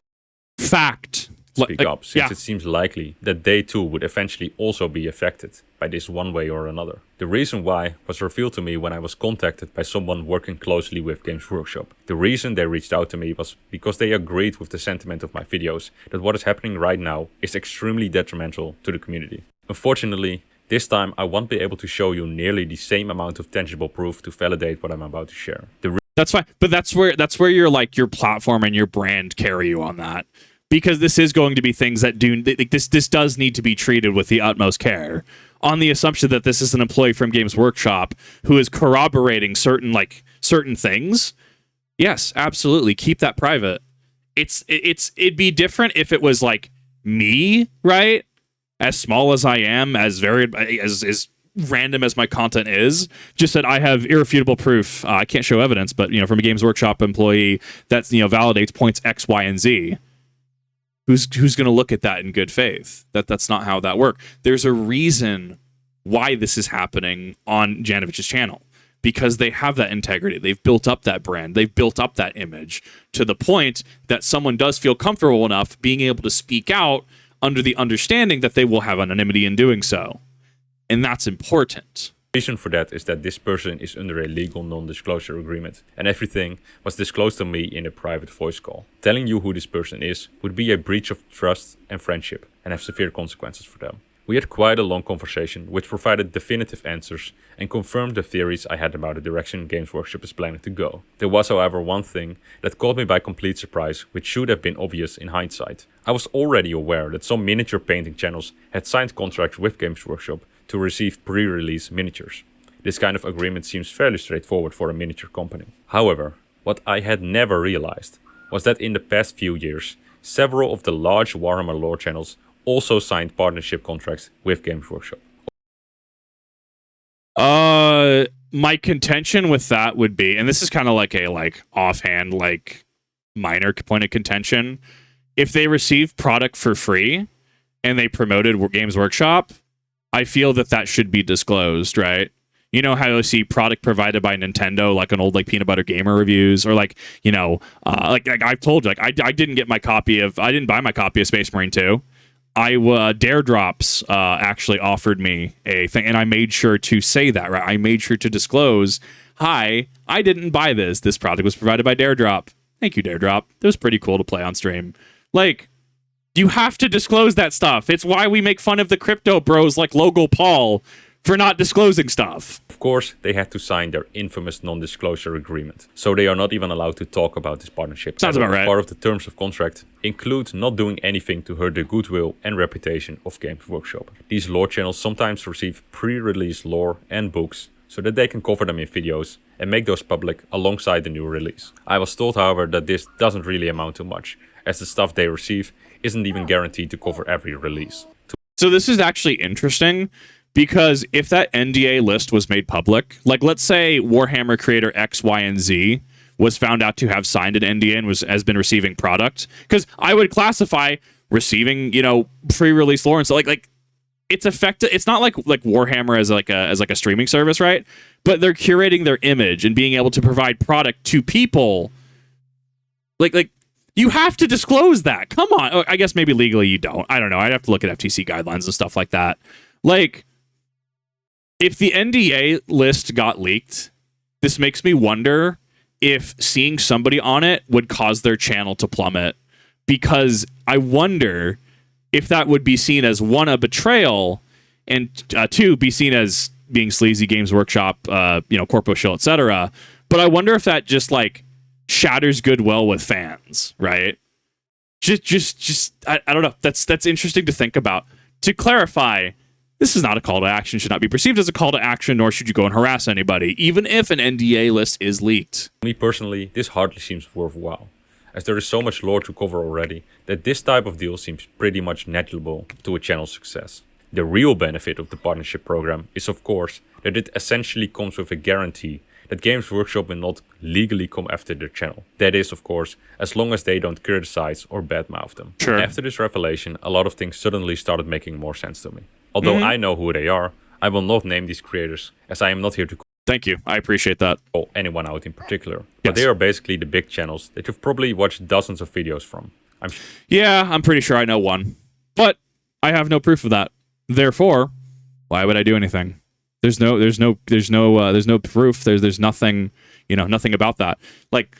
speak up, since it seems likely that they too would eventually also be affected by this one way or another. The reason why was revealed to me when I was contacted by someone working closely with Games Workshop. The reason they reached out to me was because they agreed with the sentiment of my videos that what is happening right now is extremely detrimental to the community. Unfortunately, this time I won't be able to show you nearly the same amount of tangible proof to validate what I'm about to share. That's fine, but that's where your platform and your brand carry you on that. Because this is going to be things that this does need to be treated with the utmost care, on the assumption that this is an employee from Games Workshop who is corroborating certain things. Yes, absolutely, keep that private. It'd be different if it was like me, right? As small as I am, as random as my content is, just that I have irrefutable proof. I can't show evidence, but from a Games Workshop employee that validates points X, Y, and Z. Who's going to look at that in good faith? That's not how that works. There's a reason why this is happening on Janovich's channel, because they have that integrity. They've built up that brand. They've built up that image to the point that someone does feel comfortable enough being able to speak out under the understanding that they will have anonymity in doing so. And that's important. The reason for that is that this person is under a legal non-disclosure agreement, and everything was disclosed to me in a private voice call. Telling you who this person is would be a breach of trust and friendship and have severe consequences for them. We had quite a long conversation which provided definitive answers and confirmed the theories I had about the direction Games Workshop is planning to go. There was, however, one thing that caught me by complete surprise, which should have been obvious in hindsight. I was already aware that some miniature painting channels had signed contracts with Games Workshop to receive pre-release miniatures. This kind of agreement seems fairly straightforward for a miniature company. However, what I had never realized was that in the past few years, several of the large Warhammer lore channels also signed partnership contracts with Games Workshop. My contention with that would be, and this is kind of like a offhand minor point of contention, if they receive product for free and they promoted Games Workshop, I feel that should be disclosed, right? You know how you see product provided by Nintendo, like an old Peanut Butter Gamer reviews, or like I've told you, I didn't buy my copy of Space Marine 2. Dare Drops actually offered me a thing, and I made sure to say that, right? I made sure to disclose, hi, I didn't buy this. This product was provided by Dare Drop. Thank you, Dare Drop. It was pretty cool to play on stream. You have to disclose that stuff. It's why we make fun of the crypto bros like Logo Paul for not disclosing stuff. Of course, they had to sign their infamous non-disclosure agreement, so they are not even allowed to talk about this partnership. Sounds about right. Part of the terms of contract include not doing anything to hurt the goodwill and reputation of Games Workshop. These lore channels sometimes receive pre-release lore and books so that they can cover them in videos and make those public alongside the new release. I was told, however, that this doesn't really amount to much, as the stuff they receive isn't even guaranteed to cover every release. So this is actually interesting, because if that NDA list was made public, let's say Warhammer creator X, Y, and Z was found out to have signed an NDA and has been receiving product, because I would classify receiving, pre-release lore and so it's effective. It's not like Warhammer as a streaming service, right? But they're curating their image and being able to provide product to people. You have to disclose that. Come on. I guess maybe legally you don't. I don't know. I'd have to look at FTC guidelines and stuff like that. If the NDA list got leaked, this makes me wonder if seeing somebody on it would cause their channel to plummet, because I wonder if that would be seen as, one, a betrayal, and two, be seen as being sleazy Games Workshop, corpo shill, etc. But I wonder if that just shatters goodwill with fans, right? I don't know. That's interesting to think about. To clarify, This is not a call to action, should not be perceived as a call to action, nor should you go and harass anybody, even if an NDA list is leaked. Me personally, this hardly seems worthwhile, as there is so much lore to cover already that this type of deal seems pretty much negligible to a channel's success. The real benefit of the partnership program is of course that it essentially comes with a guarantee that Games Workshop will not legally come after their channel. That is, of course, as long as they don't criticize or badmouth them. Sure. After this revelation, a lot of things suddenly started making more sense to me. Although I know who they are, I will not name these creators, as I am not here to Thank you. I appreciate that. call anyone out in particular. Yes. But they are basically the big channels that you've probably watched dozens of videos from. Yeah, I'm pretty sure I know one, but I have no proof of that. Therefore, why would I do anything? There's no proof. There's nothing, nothing about that. Like,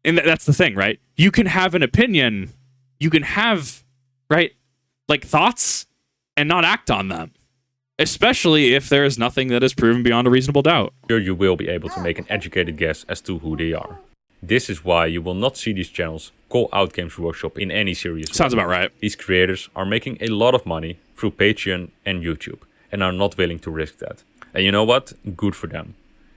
and that's the thing, right? You can have an opinion, you can have, right, like thoughts, and not act on them, especially if there is nothing that is proven beyond a reasonable doubt. Sure, you will be able to make an educated guess as to who they are. This is why you will not see these channels call out Games Workshop in any serious way. Sounds about right. These creators are making a lot of money through Patreon and YouTube, and are not willing to risk that. And you know what? Good for them.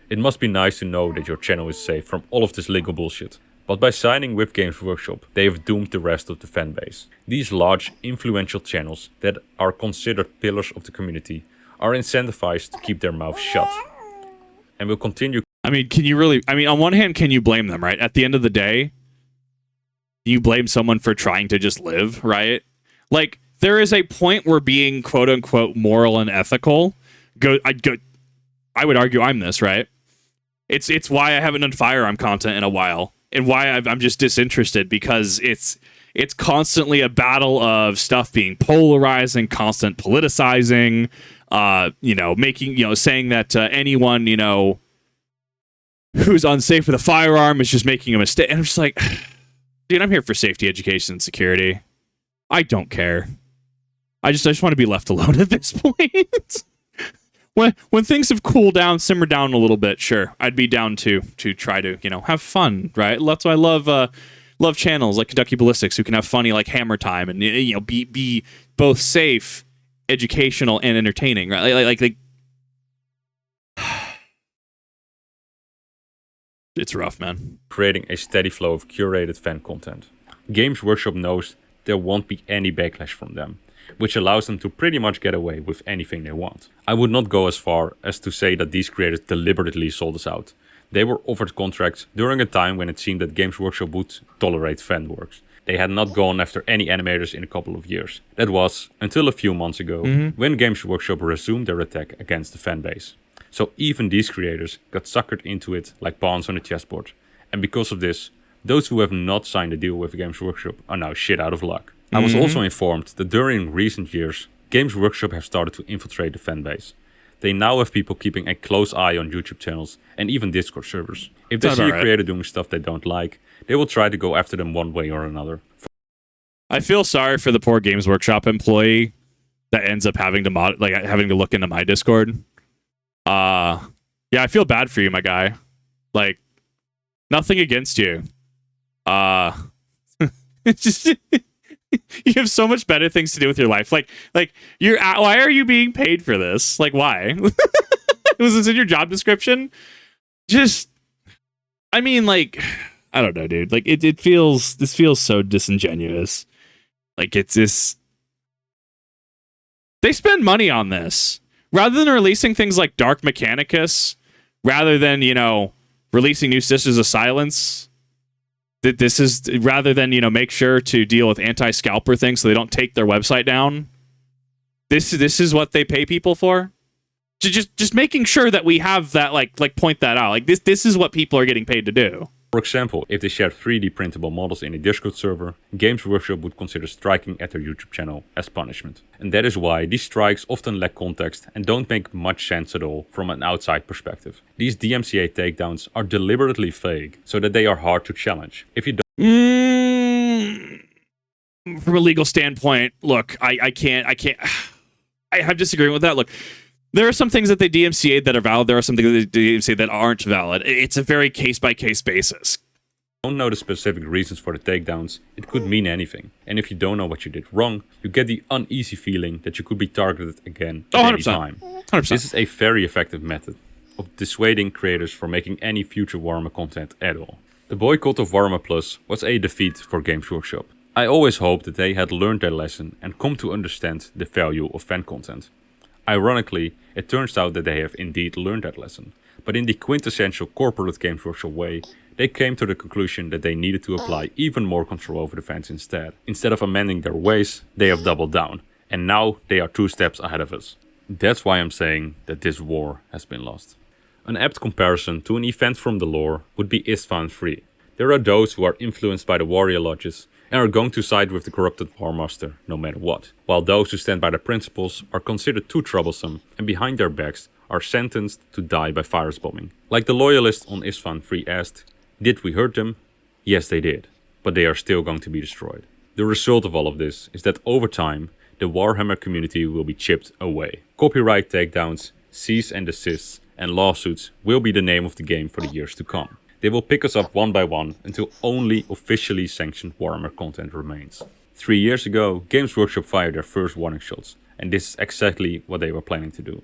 It must be nice to know that your channel is safe from all of this legal bullshit. But by signing with Games Workshop, they have doomed the rest of the fanbase. These large, influential channels that are considered pillars of the community are incentivized to keep their mouths shut. And will continue. I mean, on one hand, can you blame them, right? At the end of the day, you blame someone for trying to just live, right? Like, there is a point where being quote unquote moral and ethical I would argue I'm this, right? It's why I haven't done firearm content in a while, and why I'm just disinterested, because it's constantly a battle of stuff being polarizing, constant politicizing, making, saying that anyone, who's unsafe with a firearm is just making a mistake. And I'm just like, dude, I'm here for safety, education, and security. I don't care. I just want to be left alone at this point. When things have cooled down, simmered down a little bit, sure, I'd be down to try to, have fun, right? That's why I love channels like Kentucky Ballistics who can have funny like Hammer Time and be both safe, educational, and entertaining, right? Like it's rough, man. Creating a steady flow of curated fan content. Games Workshop knows there won't be any backlash from them, which allows them to pretty much get away with anything they want. I would not go as far as to say that these creators deliberately sold us out. They were offered contracts during a time when it seemed that Games Workshop would tolerate fan works. They had not gone after any animators in a couple of years. That was until a few months ago, when Games Workshop resumed their attack against the fanbase. So even these creators got suckered into it like pawns on a chessboard. And because of this, those who have not signed a deal with Games Workshop are now shit out of luck. I was also informed that during recent years, Games Workshop have started to infiltrate the fanbase. They now have people keeping a close eye on YouTube channels and even Discord servers. If they see a creator doing stuff they don't like, they will try to go after them one way or another. I feel sorry for the poor Games Workshop employee that ends up having to having to look into my Discord. Yeah, I feel bad for you, my guy. Like, nothing against you. It's just you have so much better things to do with your life. Like you're. Why are you being paid for this? Like, why? Was this in your job description? Just, I mean, like, I don't know, dude. Like, this feels so disingenuous. Like, it's this. They spend money on this rather than releasing things like Dark Mechanicus, rather than releasing new Sisters of Silence. This is rather than make sure to deal with anti-scalper things so they don't take their website down. This is what they pay people for. Just making sure that we have that like point that out. Like this is what people are getting paid to do. For example, if they share 3D printable models in a Discord server, Games Workshop would consider striking at their YouTube channel as punishment. And that is why these strikes often lack context and don't make much sense at all from an outside perspective. These DMCA takedowns are deliberately vague so that they are hard to challenge. If you don't from a legal standpoint, look, I can't I have disagreement with that. Look, there are some things that they DMCA'd that are valid. There are some things that they DMCA'd that aren't valid. It's a very case-by-case basis. Don't know the specific reasons for the takedowns, it could mean anything. And if you don't know what you did wrong, you get the uneasy feeling that you could be targeted again at any 100%. time. 100%. This is a very effective method of dissuading creators from making any future Warhammer content at all. The boycott of Warhammer Plus was a defeat for Games Workshop. I always hoped that they had learned their lesson and come to understand the value of fan content. Ironically, it turns out that they have indeed learned that lesson, but in the quintessential corporate Games Workshop way, they came to the conclusion that they needed to apply even more control over the fans instead. Instead of amending their ways, they have doubled down, and now they are 2 steps ahead of us. That's why I'm saying that this war has been lost. An apt comparison to an event from the lore would be Isstvan 3. There are those who are influenced by the warrior lodges and are going to side with the corrupted Warmaster no matter what, while those who stand by their principles are considered too troublesome and behind their backs are sentenced to die by virus bombing. Like the loyalist on Isstvan 3 asked, did we hurt them? Yes, they did, but they are still going to be destroyed. The result of all of this is that over time, the Warhammer community will be chipped away. Copyright takedowns, cease and desists, and lawsuits will be the name of the game for the years to come. They will pick us up one by one until only officially sanctioned Warhammer content remains. 3 years ago, Games Workshop fired their first warning shots, and this is exactly what they were planning to do.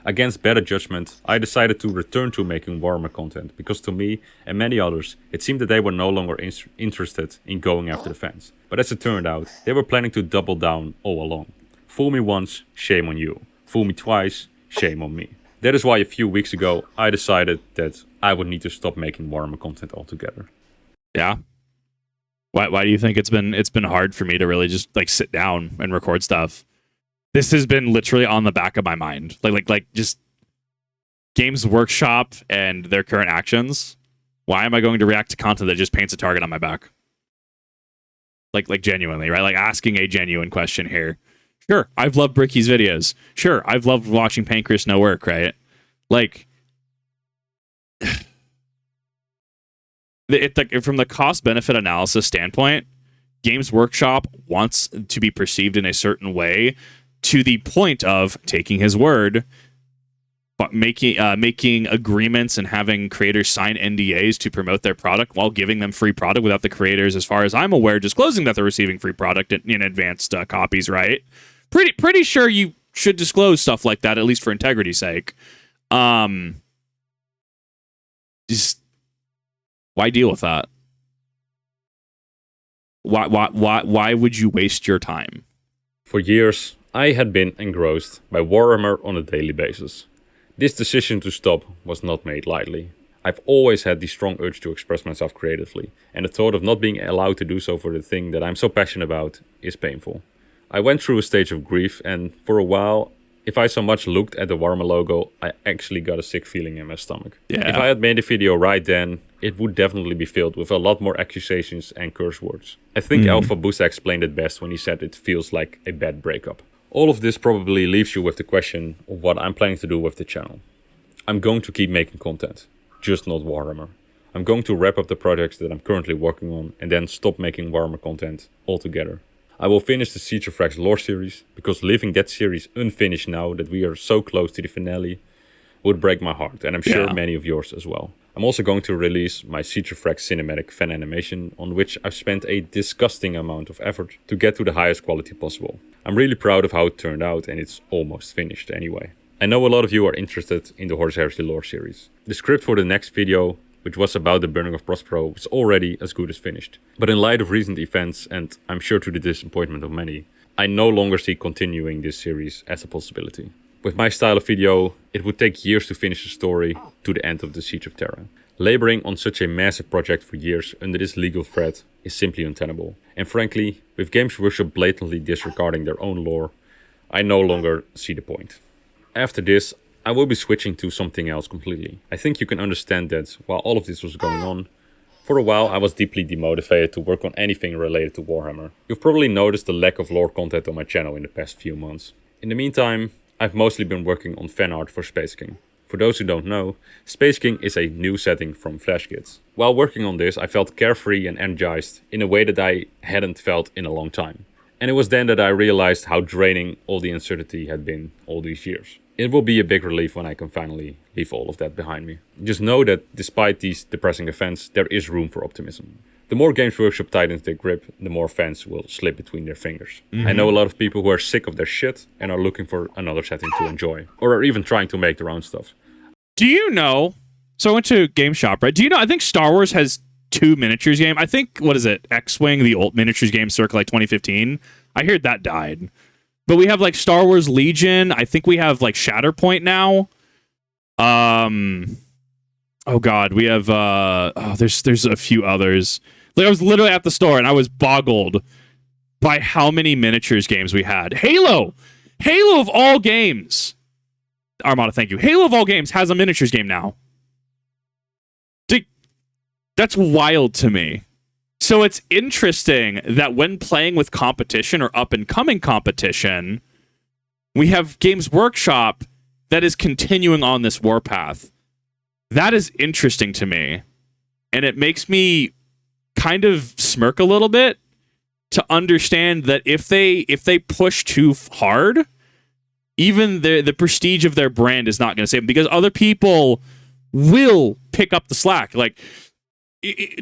Against better judgment, I decided to return to making Warhammer content because to me and many others, it seemed that they were no longer interested in going after the fans. But as it turned out, they were planning to double down all along. Fool me once, shame on you. Fool me twice, shame on me. That is why a few weeks ago, I decided that I would need to stop making Warhammer content altogether. Yeah. Why do you think it's been hard for me to really just like sit down and record stuff? This has been literally on the back of my mind. Like just Games Workshop and their current actions. Why am I going to react to content that just paints a target on my back? Like genuinely, right? Like asking a genuine question here. Sure, I've loved Bricky's videos. Sure, I've loved watching Pancreas no work, right? Like from the cost-benefit analysis standpoint, Games Workshop wants to be perceived in a certain way to the point of taking his word, but making agreements and having creators sign NDAs to promote their product while giving them free product without the creators, as far as I'm aware, disclosing that they're receiving free product in advanced copies, right? Pretty sure you should disclose stuff like that, at least for integrity's sake. Just why deal with that? Why would you waste your time? For years, I had been engrossed by Warhammer on a daily basis. This decision to stop was not made lightly. I've always had the strong urge to express myself creatively, and the thought of not being allowed to do so for the thing that I'm so passionate about is painful. I went through a stage of grief, and for a while, if I so much looked at the Warhammer logo, I actually got a sick feeling in my stomach. Yeah. If I had made the video right then, it would definitely be filled with a lot more accusations and curse words. I think Alpha Busa explained it best when he said it feels like a bad breakup. All of this probably leaves you with the question of what I'm planning to do with the channel. I'm going to keep making content, just not Warhammer. I'm going to wrap up the projects that I'm currently working on and then stop making Warhammer content altogether. I will finish the Siege of Frax lore series, because leaving that series unfinished now that we are so close to the finale would break my heart, and I'm sure many of yours as well. I'm also going to release my Siege of Frax cinematic fan animation, on which I've spent a disgusting amount of effort to get to the highest quality possible. I'm really proud of how it turned out, and it's almost finished anyway. I know a lot of you are interested in the Horus Heresy lore series. The script for the next video, which was about the burning of Prospero, was already as good as finished. But in light of recent events, and I'm sure to the disappointment of many, I no longer see continuing this series as a possibility. With my style of video, it would take years to finish the story to the end of the Siege of Terra. Laboring on such a massive project for years under this legal threat is simply untenable. And frankly, with Games Workshop blatantly disregarding their own lore, I no longer see the point. After this, I will be switching to something else completely. I think you can understand that while all of this was going on, for a while I was deeply demotivated to work on anything related to Warhammer. You've probably noticed the lack of lore content on my channel in the past few months. In the meantime, I've mostly been working on fan art for Space King. For those who don't know, Space King is a new setting from Flash Kids. While working on this, I felt carefree and energized in a way that I hadn't felt in a long time. And it was then that I realized how draining all the uncertainty had been all these years. It will be a big relief when I can finally leave all of that behind me. Just know that despite these depressing events, there is room for optimism. The more Games Workshop tightens their grip, the more fans will slip between their fingers. I know a lot of people who are sick of their shit and are looking for another setting to enjoy, or are even trying to make their own stuff. Do you know? So I went to Game Shop, right? Do you know? I think Star Wars has 2 miniatures game. I think, what is it? X-Wing, the old miniatures game circa like 2015. I heard that died. But we have like Star Wars Legion. I think we have like Shatterpoint now. Oh god, we have there's a few others. Like I was literally at the store and I was boggled by how many miniatures games we had. Halo of all games. Armada, thank you. Halo of all games has a miniatures game now. That's wild to me. So it's interesting that when playing with competition or up-and-coming competition, we have Games Workshop that is continuing on this warpath. That is interesting to me. And it makes me kind of smirk a little bit to understand that if they push too hard, even the prestige of their brand is not going to save them, because other people will pick up the slack. Like,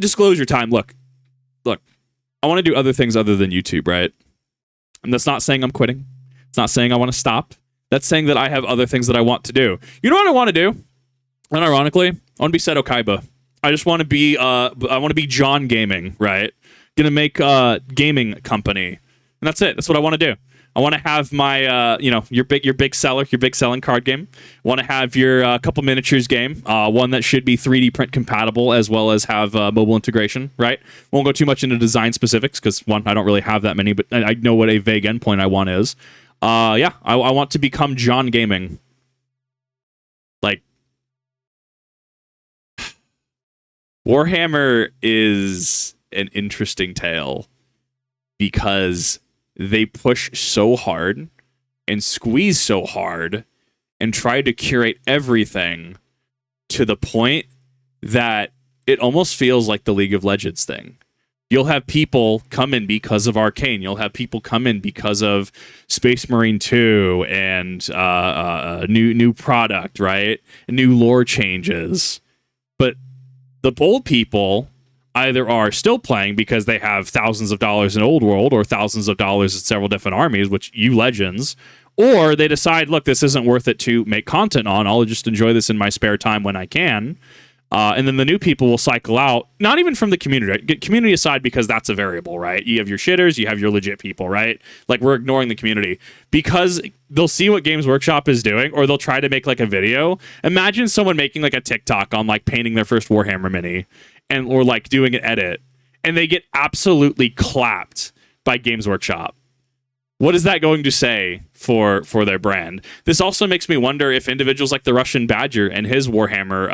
disclosure time. Look, I want to do other things other than YouTube, right? And that's not saying I'm quitting. It's not saying I want to stop. That's saying that I have other things that I want to do. You know what I want to do? And ironically, I want to be Seto Kaiba. I just want to be John Gaming, right? Gonna make a gaming company. And that's it. That's what I want to do. I want to have my, your big selling card game. Want to have your couple miniatures game, one that should be 3D print compatible as well as have mobile integration, right? Won't go too much into design specifics because, one, I don't really have that many, but I know what a vague endpoint I want is. I want to become John Gaming. Like, Warhammer is an interesting tale because they push so hard and squeeze so hard and try to curate everything to the point that it almost feels like the League of Legends thing. You'll have people come in because of Arcane. You'll have people come in because of Space Marine 2 and new product, right? New lore changes. But the bold people either are still playing because they have thousands of dollars in Old World or thousands of dollars in several different armies, which you legends, or they decide, look, this isn't worth it to make content on. I'll just enjoy this in my spare time when I can. And then the new people will cycle out, not even from the community, right? Get community aside because that's a variable, right? You have your shitters, you have your legit people, right? Like, we're ignoring the community because they'll see what Games Workshop is doing, or they'll try to make like a video. Imagine someone making like a TikTok on like painting their first Warhammer mini or like doing an edit, and they get absolutely clapped by Games Workshop. What is that going to say for their brand? This also makes me wonder if individuals like the Russian Badger and his Warhammer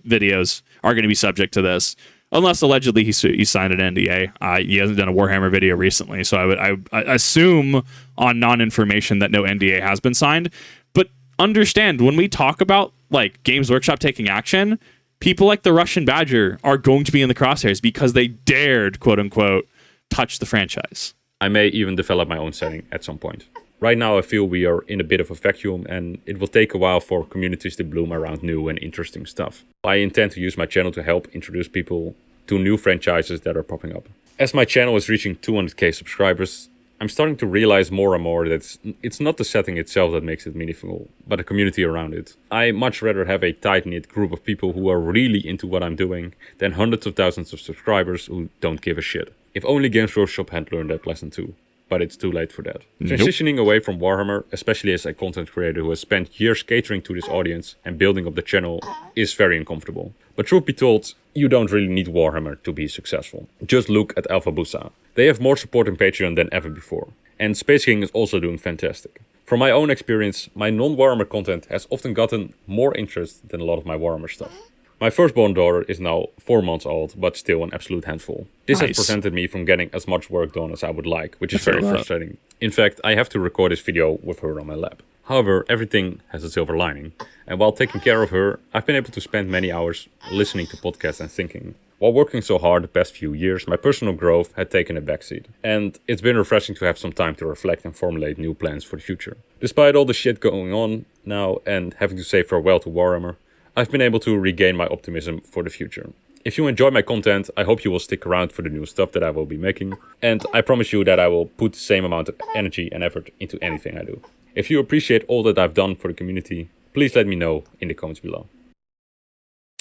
videos are going to be subject to this, unless allegedly he signed an NDA. He hasn't done a Warhammer video recently, so I assume on non-information that no NDA has been signed. But understand, when we talk about like Games Workshop taking action, people like the Russian Badger are going to be in the crosshairs because they dared, quote unquote, touch the franchise. I may even develop my own setting at some point. Right now I feel we are in a bit of a vacuum and it will take a while for communities to bloom around new and interesting stuff. I intend to use my channel to help introduce people to new franchises that are popping up. As my channel is reaching 200k subscribers, I'm starting to realize more and more that it's not the setting itself that makes it meaningful, but the community around it. I much rather have a tight-knit group of people who are really into what I'm doing than hundreds of thousands of subscribers who don't give a shit. If only Games Workshop had learned that lesson too. But it's too late for that. Nope. Transitioning away from Warhammer, especially as a content creator who has spent years catering to this audience and building up the channel, is very uncomfortable. But truth be told, you don't really need Warhammer to be successful. Just look at Alpha Busa. They have more support in Patreon than ever before. And Space King is also doing fantastic. From my own experience, my non-Warhammer content has often gotten more interest than a lot of my Warhammer stuff. My firstborn daughter is now 4 months old, but still an absolute handful. This has prevented me from getting as much work done as I would like, which is very frustrating. In fact, I have to record this video with her on my lap. However, everything has a silver lining, and while taking care of her, I've been able to spend many hours listening to podcasts and thinking. While working so hard the past few years, my personal growth had taken a backseat, and it's been refreshing to have some time to reflect and formulate new plans for the future. Despite all the shit going on now and having to say farewell to Warhammer, I've been able to regain my optimism for the future. If you enjoy my content, I hope you will stick around for the new stuff that I will be making, and I promise you that I will put the same amount of energy and effort into anything I do. If you appreciate all that I've done for the community, please let me know in the comments below.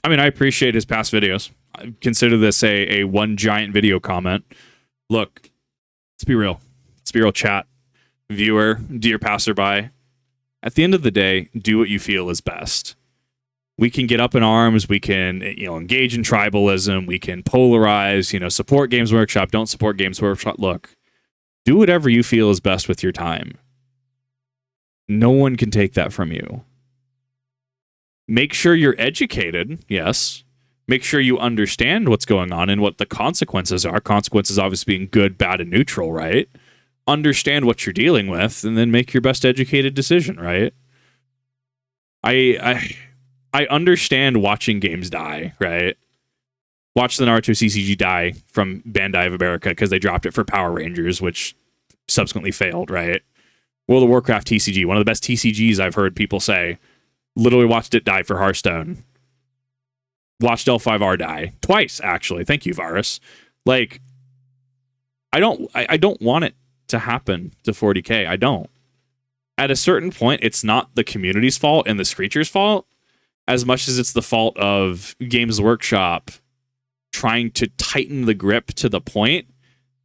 I mean, I appreciate his past videos. I consider this a one giant video comment. Look, let's be real. Let's be real, chat. Viewer, dear passerby. At the end of the day, do what you feel is best. We can get up in arms. We can, engage in tribalism. We can polarize. Support Games Workshop. Don't support Games Workshop. Look, do whatever you feel is best with your time. No one can take that from you. Make sure you're educated. Yes. Make sure you understand what's going on and what the consequences are. Consequences obviously being good, bad, and neutral, right? Understand what you're dealing with, and then make your best educated decision, right? I understand watching games die, right? Watch the Naruto CCG die from Bandai of America because they dropped it for Power Rangers, which subsequently failed, right? World of Warcraft TCG, one of the best TCGs I've heard people say. Literally watched it die for Hearthstone. Watched L5R die. Twice, actually. Thank you, Virus. Like, I don't want it to happen to 40K. I don't. At a certain point, it's not the community's fault and the Screecher's fault as much as it's the fault of Games Workshop trying to tighten the grip to the point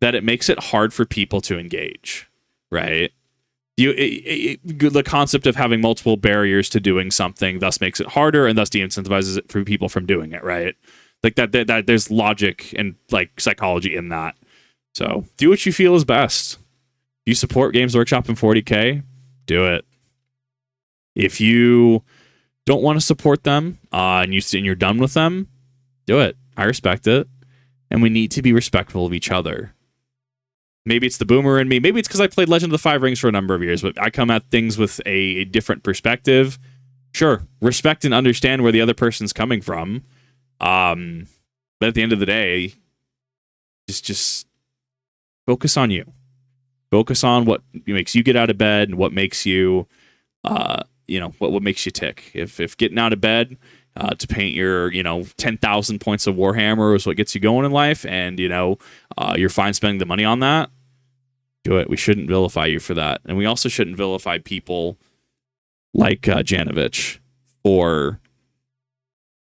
that it makes it hard for people to engage, right? The concept of having multiple barriers to doing something thus makes it harder and thus de-incentivizes it for people from doing it, right? Like that there's logic and like psychology in that. So do what you feel is best. You support Games Workshop and 40K, do it. If you don't want to support them and you're done with them, do it. I respect it. And we need to be respectful of each other. Maybe it's the boomer in me. Maybe it's because I played Legend of the Five Rings for a number of years, but I come at things with a different perspective. Sure, respect and understand where the other person's coming from. But at the end of the day, just focus on you. Focus on what makes you get out of bed and what makes you, what makes you tick. If getting out of bed to paint your, 10,000 points of Warhammer is what gets you going in life, and you're fine spending the money on that, do it. We shouldn't vilify you for that, and we also shouldn't vilify people like Janovich for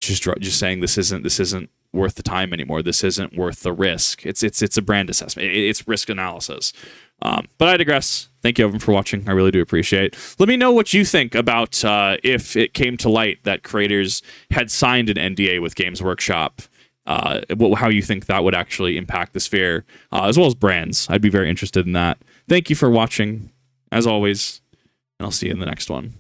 just saying this isn't worth the time anymore. This isn't worth the risk. It's a brand assessment. It's risk analysis. But I digress. Thank you, everyone, for watching. I really do appreciate it. Let me know what you think about if it came to light that creators had signed an NDA with Games Workshop, how you think that would actually impact the sphere, as well as brands. I'd be very interested in that. Thank you for watching, as always, and I'll see you in the next one.